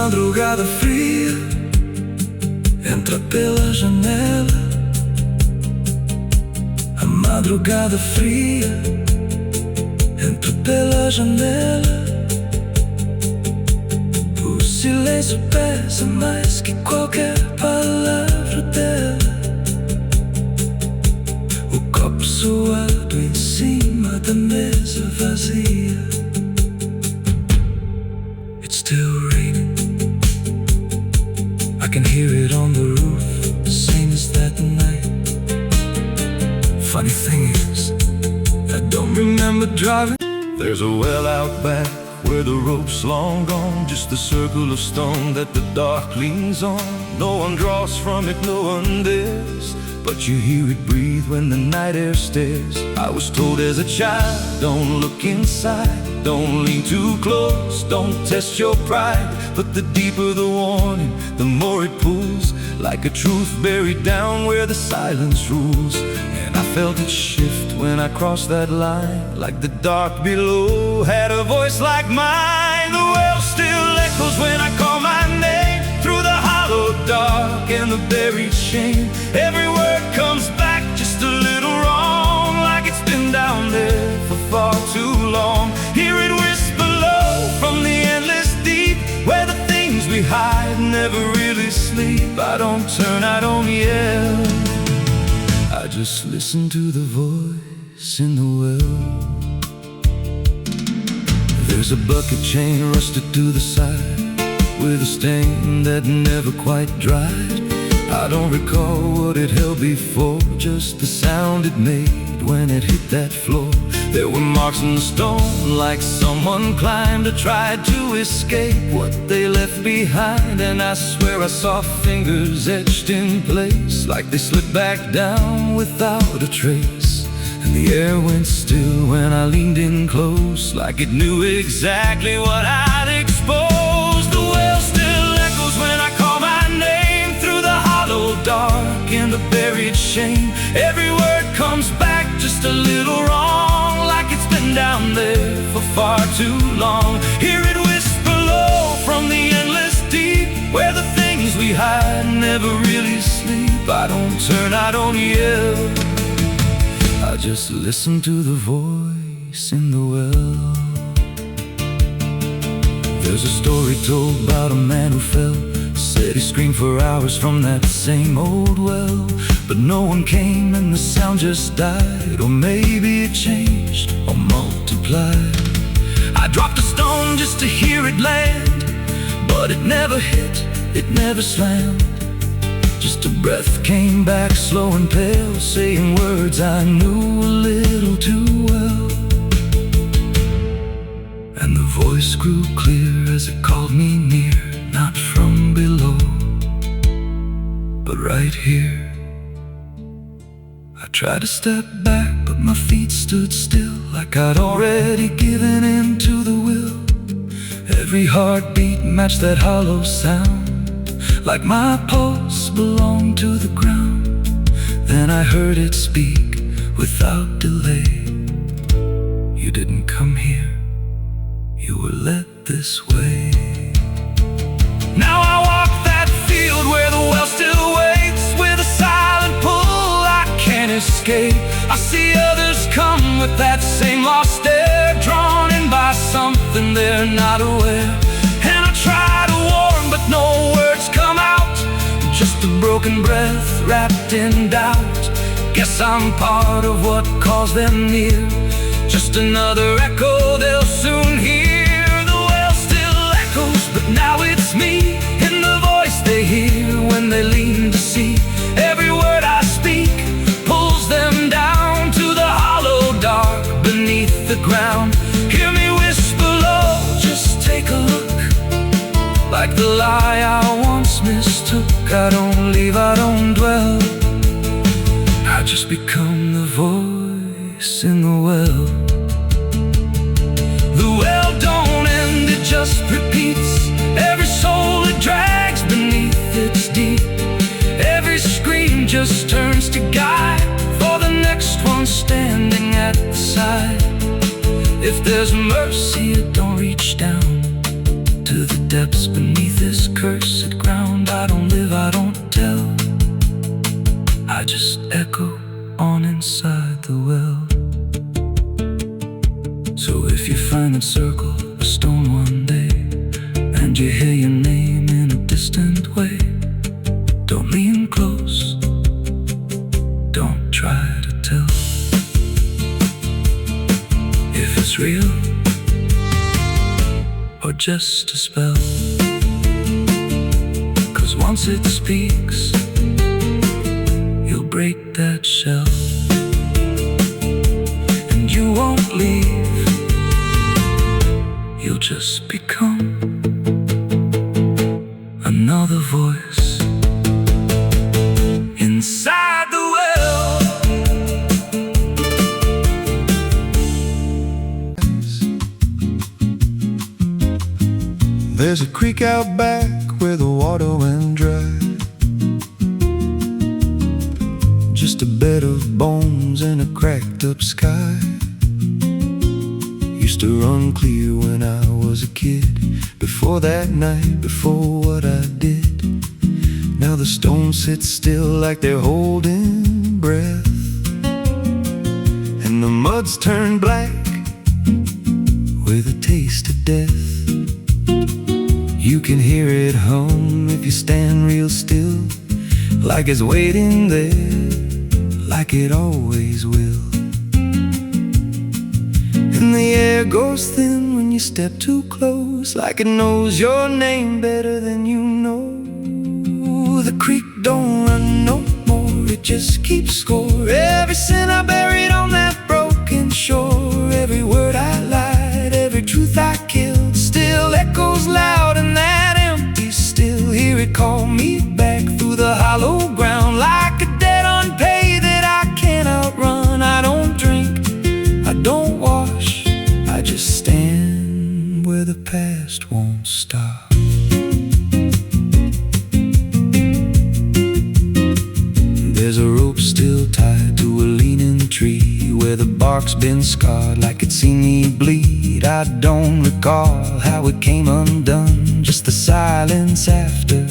Madrugada fria entra pela janela. A madrugada fria entra pela janela. O silêncio pesa mais que qualquer palavra dela. O copo suado em cima da mesa vazia. It's still raining, I can hear it on the roof, same as that night. Funny thing is, I don't remember driving. There's a well out back where the rope's long gone, just a circle of stone that the dark leans on. No one draws from it, no one dares, but you hear it breathe when the night air stares. I was told as a child, don't look inside, don't lean too close, don't test your pride. But the deeper the warning, the more it pulls, like a truth buried down where the silence rules. And I felt it shift when I crossed that line, like the dark below had a voice like mine. The well still echoes when I call my name, through the hollow dark and the buried shame. Every word comes back just a little wrong, like it's been down there for far too long. Hear it whisper low from the endless deep, where the things we hide never really sleep. I don't turn, I don't yell, I just listen to the voice in the well. There's a bucket chain rusted to the side, with a stain that never quite dried. I don't recall what it held before, just the sound it made when it hit that floor. There were marks in the stone, like someone climbed or tried to escape what they left behind. And I swear I saw fingers etched in place, like they slipped back down without a trace. and the air went still when I leaned in close, like it knew exactly what I'd exposed. The well still echoes when I call my name through the hollow dark and the buried shame. Every word comes back just a little wrong, like it's been down there for far too long. Hear it whisper low from the endless deep, where the things we hide never really sleep. I don't turn, I don't yell, I just listen to the voice in the well. There's a story told about a man who fell. Said he screamed for hours from that same old well, but no one came and the sound just died. Or maybe it changed or multiplied. I dropped a stone just to hear it land, but it never hit, it never slammed. Just a breath came back slow and pale, saying words I knew a little too well. And the voice grew clear as it called me near, not from below, but right here. I tried to step back, but my feet stood still, like I'd already given in to the will. Every heartbeat matched that hollow sound, like my pulse belonged to the ground. Then I heard it speak without delay. You didn't come here, you were led this way. Now I walk that field where the well still waits, with a silent pull I can't escape. I see others come with that same lost stare, drawn in by something they're not aware. And I try to warn, but no words come out, just a broken breath wrapped in doubt. Guess I'm part of what calls them near, just another echo they'll soon hear. The well still echoes, but now it's me, in the voice they hear when they lean to see. Every word I speak pulls them down to the hollow dark beneath the ground. Hear me whisper low, just take a look, like the lie I once mistook. I don't leave, I don't dwell, I just become the voice in the well. The well don't end, it just repeats. Every soul it drags beneath its deep. Every scream just turns to guide for the next one standing at the side. If there's mercy, it don't reach down to the depths beneath this cursed ground. I don't live, I don't tell, I just echo on inside the well. So if you find that circle, a stone one day, and you hear your name in a distant way, don't lean close, don't try to tell if it's real or just a spell. 'Cause once it speaks, you'll break that shell, and you won't leave, you'll just become another voice inside the well. There's a creek out back where the water went dry, just a bed of bones and a cracked up sky. Used to run clear when I was a kid, before that night, before what I did. Now the stones sit still like they're holding breath, and the mud's turned black with a taste of death. You can hear it hum if you stand real still, like it's waiting there, like it always will. And the air goes thin when you step too close, like it knows your name better than you know. The creek don't run no more, it just keeps score. Every sin I buried on that broken shore, every word I lied, every truth I killed, still echoes loud in that empty still. Hear it call me back through the hollow ground, like a debt unpaid that I can't outrun. I don't drink, still tied to a leaning tree, where the bark's been scarred like it's seen me bleed. I don't recall how it came undone, just the silence after.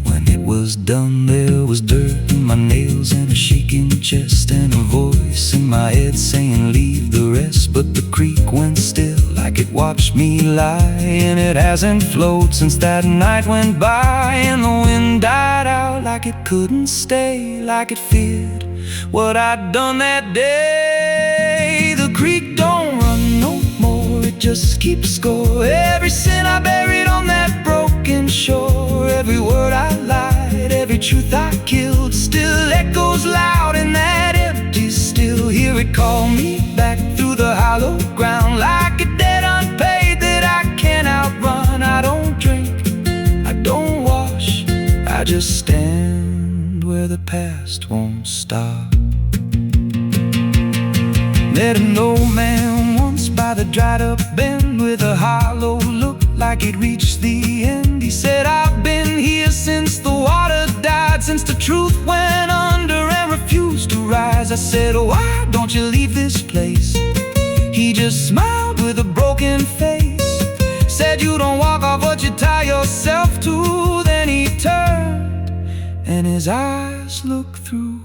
When it was done, there was dirt in my nails and a shaking chest, and a voice in my head saying leave the rest. But the creek went still like it watched me lie, and it hasn't flowed since that night went by. And the wind died out like it couldn't stay, like it feared what I'd done that day. The creek don't run no more, it just keeps score. Every sin I buried on that broken shore, every word I lied, every truth I killed, still echoes loud in that empty still. Hear it call me back through the hollow ground, like a debt unpaid that I can't outrun. I don't drink, I don't wash, I just stand where the past won't stop. Met an old man once by the dried up bend, with a hollow look like it reached the end. He said, I've been here since the water died, since the truth went under and refused to rise. I said, why don't you leave this place? He just smiled with a broken face, said, you don't walk off what you tie yourself to. Then he turned and his eyes looked through,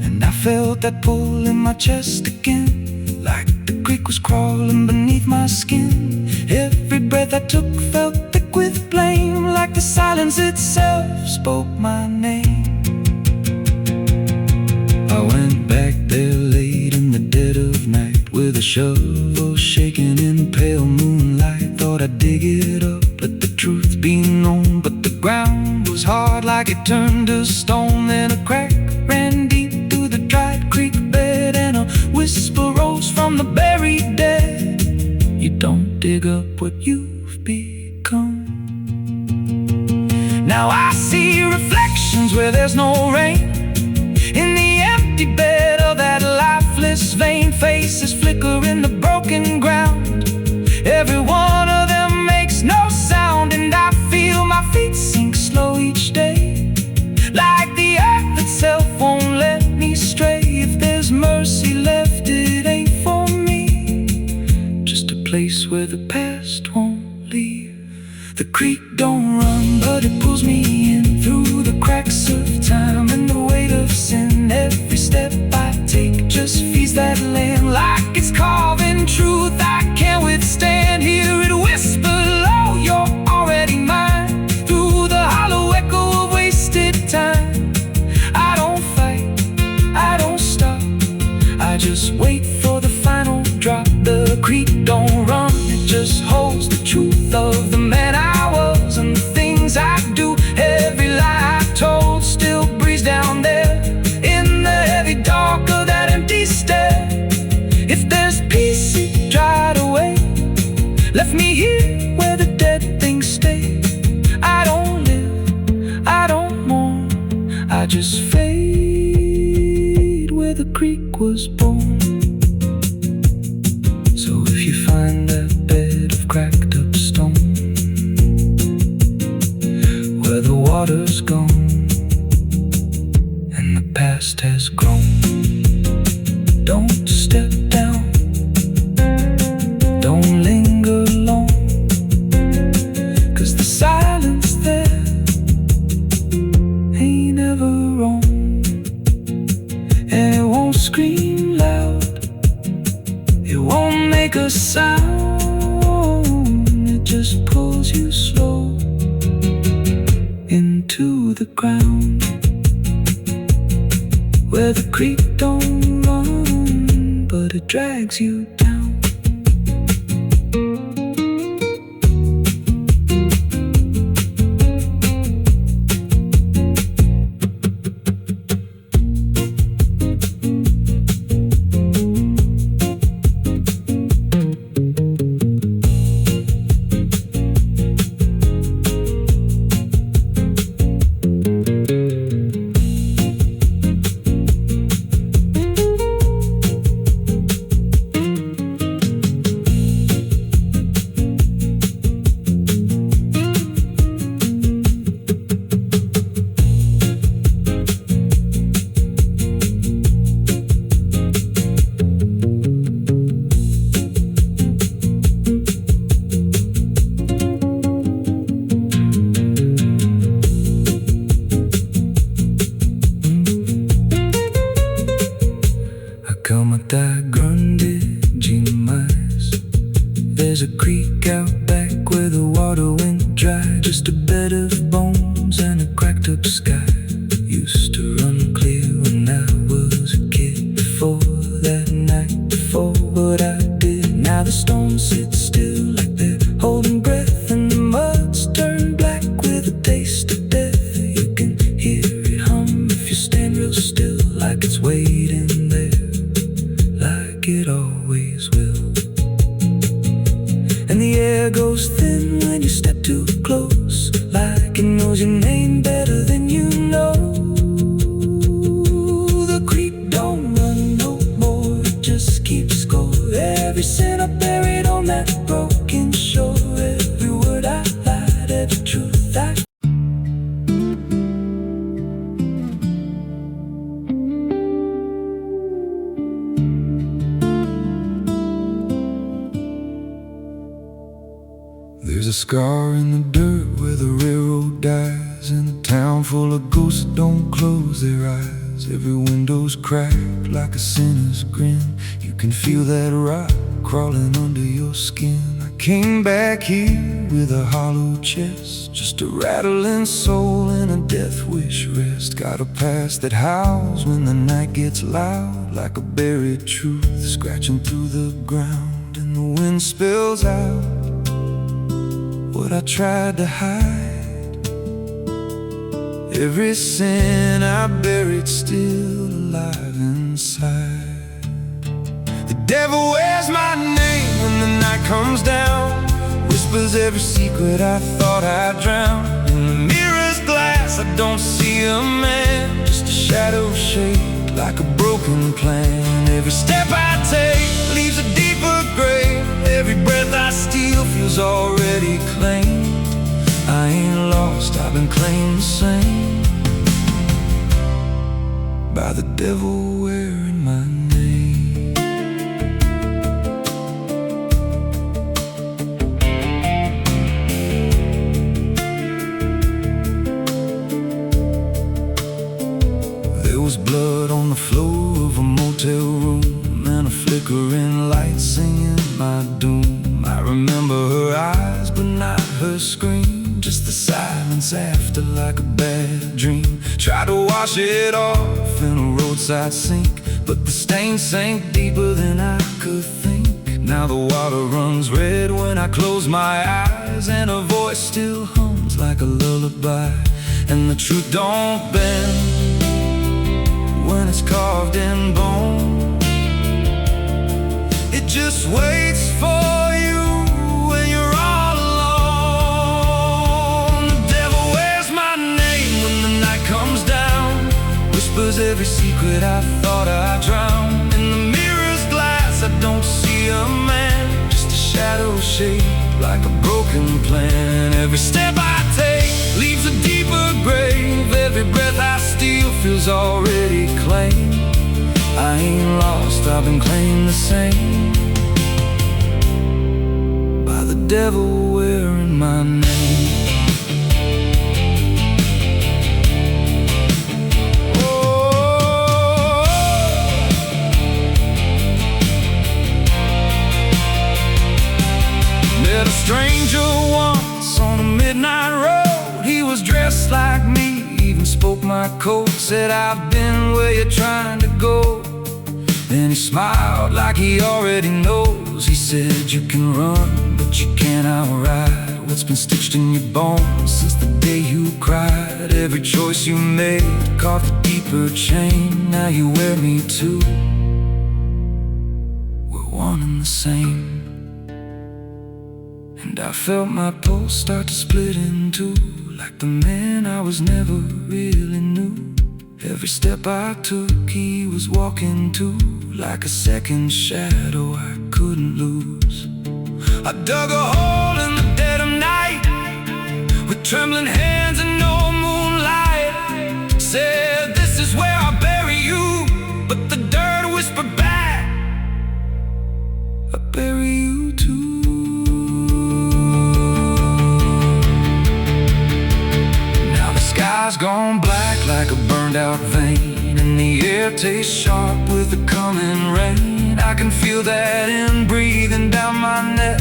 and I felt that pull in my chest again, like the creek was crawling beneath my skin. Every breath I took felt thick with blame, like the silence itself spoke my name. I went back there late in the dead of night, with a shovel shaking in pale moonlight. Thought I'd dig it up, let the truth be known, but the ground was hard like it turned to stone. Then a crack ran deep through the dried creek bed, and a whisper rose from the buried dead. You don't dig up what you've become. Now I see reflections where there's no rain, in the empty bed of that lifeless vein. Faces flicker in the broken ground, every one of them makes no sound. And I feel my feet sink slow each day, like the earth itself won't let me stray. If there's mercy left, it ain't for me, just a place where the past won't leave. The creek don't run, but it pulls me in through the cracks of time and the weight of sin. Every step I take just feeds that land, like it's carving truth I can't withstand. Hear it whisper low, you're already mine, through the hollow echo of wasted time. I don't fight, I don't stop, I just wait for the final drop. The creek don't run, it just holds the truth of the man I was and the things I do. Every lie I told still breathes down there in the heavy dark of that empty stare. If there's peace, it dried away, left me here where the dead things stay. I don't live, I don't mourn, I just fade where the creek was born. So if you find that bed of cracked up stone, where the water's gone and the past has grown, don't step down, don't linger long, 'cause the silence there ain't ever wrong. And it won't scream loud, it won't make a sound, it just pulls you slow into the ground, where the creek don't run, but it drags you down. está grande demais. There's a creek out back where the water went dry. Just a bed of bones and a cracked up sky. Used to run clear when I was a kid. Before that night before what I did. Now the stones sit still like they're holding breath, and the mud's turned black with a taste of death. You can hear it hum if you stand real still, like it's waiting there, like it always will. And the air goes thin when you step too close, like it knows your name better than you know. The creek don't run no more, it just keeps going. Every sin I buried on that broken shore, every word I lied, every truth I. There's a scar in the dirt where the railroad dies, and a town full of ghosts that don't close their eyes. Every window's cracked like a sinner's grin. You can feel that rock crawling under your skin. I came back here with a hollow chest, just a rattling soul and a death wish rest. Got a past that howls when the night gets loud, like a buried truth scratching through the ground. And the wind spills out what I tried to hide. Every sin I buried still alive inside. The devil wears my name when the night comes down, whispers every secret I thought I'd drown. In the mirror's glass I don't see a man, just a shadow shaped like a broken plan. Every step I take leaves a deeper grave. Every breath I steal feels already claimed. I ain't lost, I've been claimed the same by the devil wearing my name. There was blood on the floor of a motel room, and a flickering light singing my doom. I remember her eyes but not her scream, just the silence after, like a bad dream. Tried to wash it off in a roadside sink, but the stain sank deeper than I could think. Now the water runs red when I close my eyes, and her voice still hums like a lullaby. And the truth don't bend when it's carved in bone. It just waits for you when you're all alone. The devil wears my name when the night comes down, whispers every secret I thought I drowned. In the mirror's glass I don't see a man, just a shadow shaped like a broken plan. Every step I take leaves a deeper grave. Every breath I steal feels already claimed. I ain't lost, I've been claimed the same by the devil wearing my name. Oh, met a stranger once on a midnight road. He was dressed like me, even spoke my code. Said, I've been where you're trying to go. Then he smiled like he already knows. He said, you can run, but you can't outride what's been stitched in your bones since the day you cried. Every choice you made carved a deeper chain. Now you wear me too. We're one and the same. And I felt my pulse start to split in two, like the man I was never really knew. Every step I took he was walking too, like a second shadow I couldn't lose. I dug a hole in the dead of night with trembling hands and no moonlight. Said, this is where I'll bury you, but the dirt whispered back, I'll bury you too. Now the sky's gone black like a burned out vein, and the air tastes sharp with the coming rain. mine. I can feel that in breathing down my neck,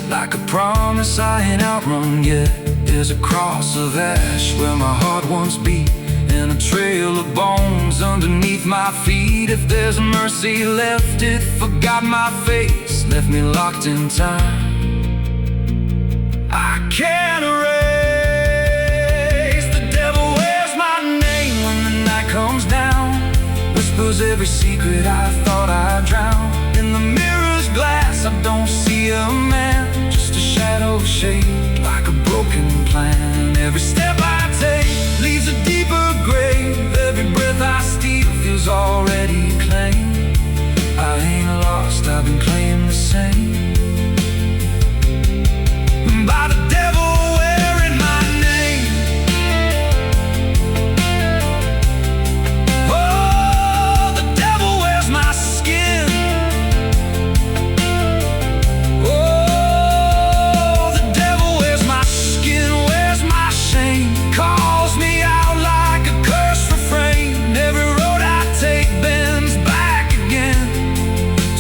like a promise I ain't outrun yet. There's a cross of ash where my heart once beat, and a trail of bones underneath my feet. If there's mercy left, it forgot my face, left me locked in time. I can't erase. The devil wears my name when the night comes down, whispers every secret I thought I'd drown. In the mirror's glass I don't see a man, just a shadow shaped like a broken plan. Every step I take leaves a deeper grave. Every breath I steal feels already claimed. I ain't lost, I've been playing the same. By the devil wearing my name. Oh, the devil wears my skin. Oh, the devil wears my skin, wears my shame, calls me out like a cursed refrain. Every road I take bends back again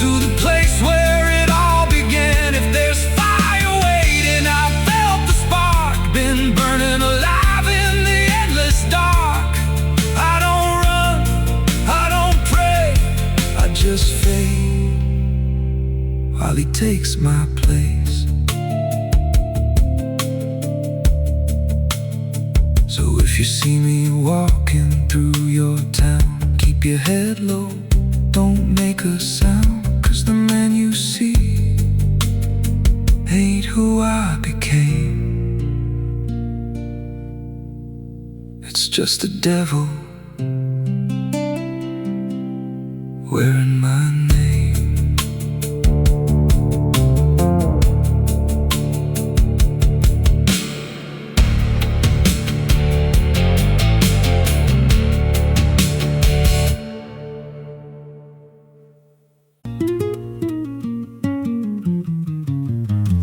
to the place where it all began. If there's fire waiting, I felt the spark, been burning alive in the endless dark. I don't run, I don't pray, I just fade while he takes my place. So if you see me walking through your town, keep your head low, don't make a sound, 'cause the man you see ain't who I became. It's just the devil wearing my name.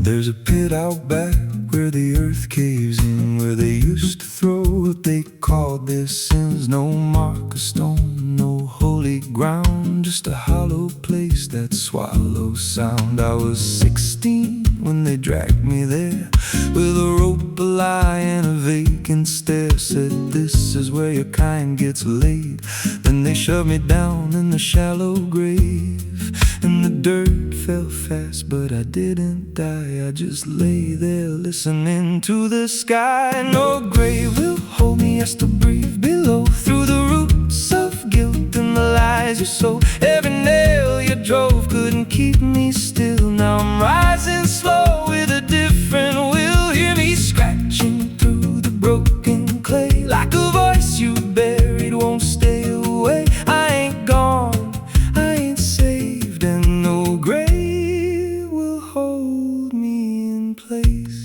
There's a pit out back where the earth caves in, where they used to throw what they called their sins. No mark of stone, no holy ground, just a hollow place that swallows sound. I was 16 when they dragged me there, with a rope, a lie, and a vacant stare. Said, this is where your kind gets laid. Then they shoved me down in the shallow grave, and the dirt fell fast, but I didn't die. I just lay there listening to the sky. No grave will hold me, I still breathe below, through the roots of guilt and the lies you sow. Every nail you drove couldn't keep me still. Now I'm rising slow with a different will. Hear me scratching through the broken clay, like a voice you buried won't stay away. I ain't gone, I ain't saved, and no grave will hold me in place.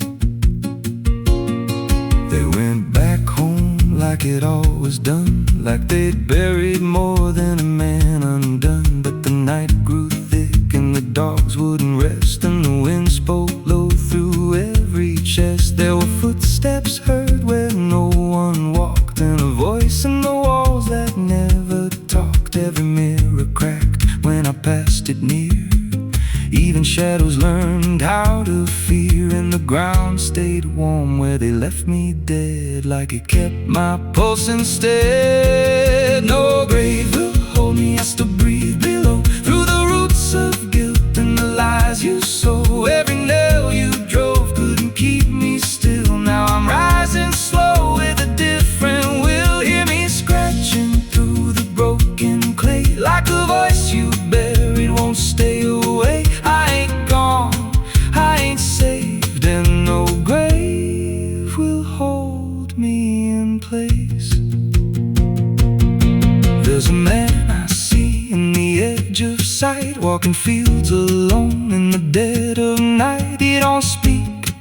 They went back home like it all was done, like they'd buried more than a man undone. But the night grew thick and the dogs wouldn't rest, and the wind spoke low through every chest. There were footsteps heard where no one walked, and a voice in the walls that never talked. Every mirror cracked when I passed it near. Even shadows learned how to fear, and the ground stayed warm where they left me dead, like it kept my pulse instead. No grave will hold me, I still breathe below, through the roots of guilt and the lies you sow. Every nail you drove couldn't keep me still. Now I'm rising slow with a different will. Hear me scratching through the broken clay, like a voice you buried won't stay away. I ain't gone, I ain't saved, and no grave will hold me in place. There's a man I see in the edge of sight, walking fields alone in the dead of night. He don't speak,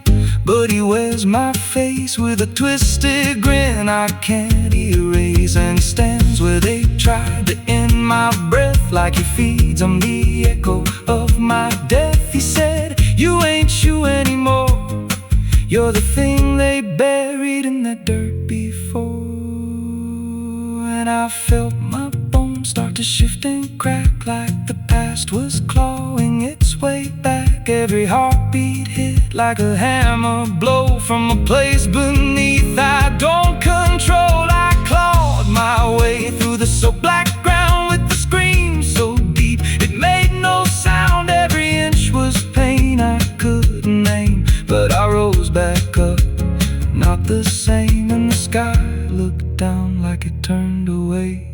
but he wears my face with a twisted grin I can't erase. And he stands where they tried to end my breath, like he feeds on the echo of my death. He said, you ain't you anymore, you're the thing they buried in the dirt before. And I felt my bones start to shift and crack like the past was clawing its way back. Every heartbeat hit like a hammer blow from a place beneath I don't control. I clawed my way through the soap black ground with the scream so deep it made no sound. Every inch was pain I couldn't name, but I rose back up, not the same. And the sky looked down like it turned away,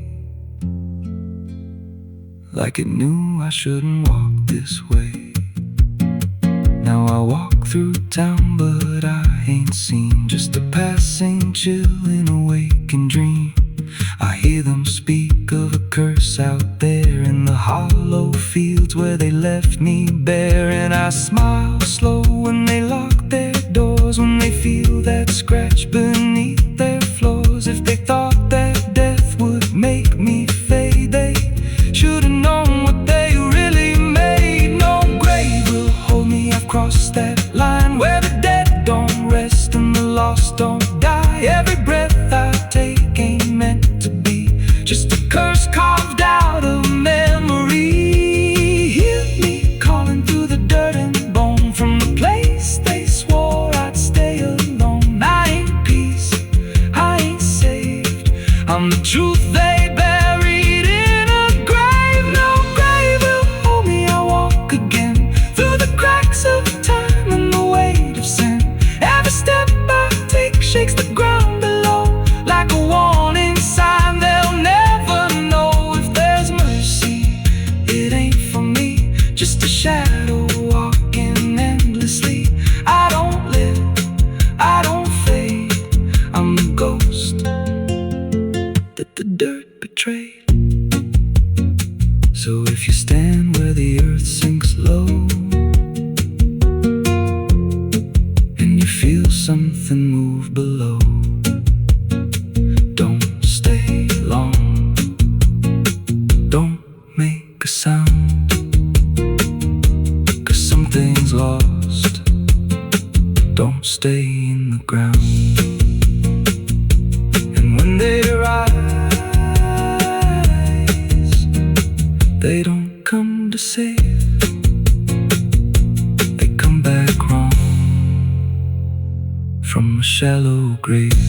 like it knew I shouldn't walk this way. Now I walk through town, but I ain't seen just a passing chill in a waking dream. I hear them speak of a curse out there in the hollow fields where they left me bare. And I smile slow when they lock their doors, when they feel that scratch beneath their floors. If they thought that death would make me fade, they should've known what they really made. No grave will hold me, I've crossed that line where the dead don't rest and the lost don't die. Every breath I take ain't meant to be, just a curse carved out of memory. Hear me calling through the dirt and bone from the place they swore I'd stay alone. I ain't peace, I ain't saved, I'm the truth they buried in a grave. No grave will hold me, I walk again through the cracks of time and the weight of sin. Every step I take shakes the ground below like a warning sign. They'll never know if there's mercy. It ain't for me, just a shadow walking endlessly. I don't live, I don't fade, I'm the ghost that the dirt betrayed. So if you stand where the earth sinks low and you feel something move below, don't stay long, don't make a sound, 'cause something's lost. Don't stay in the ground. And when they rise, they don't come to save, they come back wrong from a shallow grave.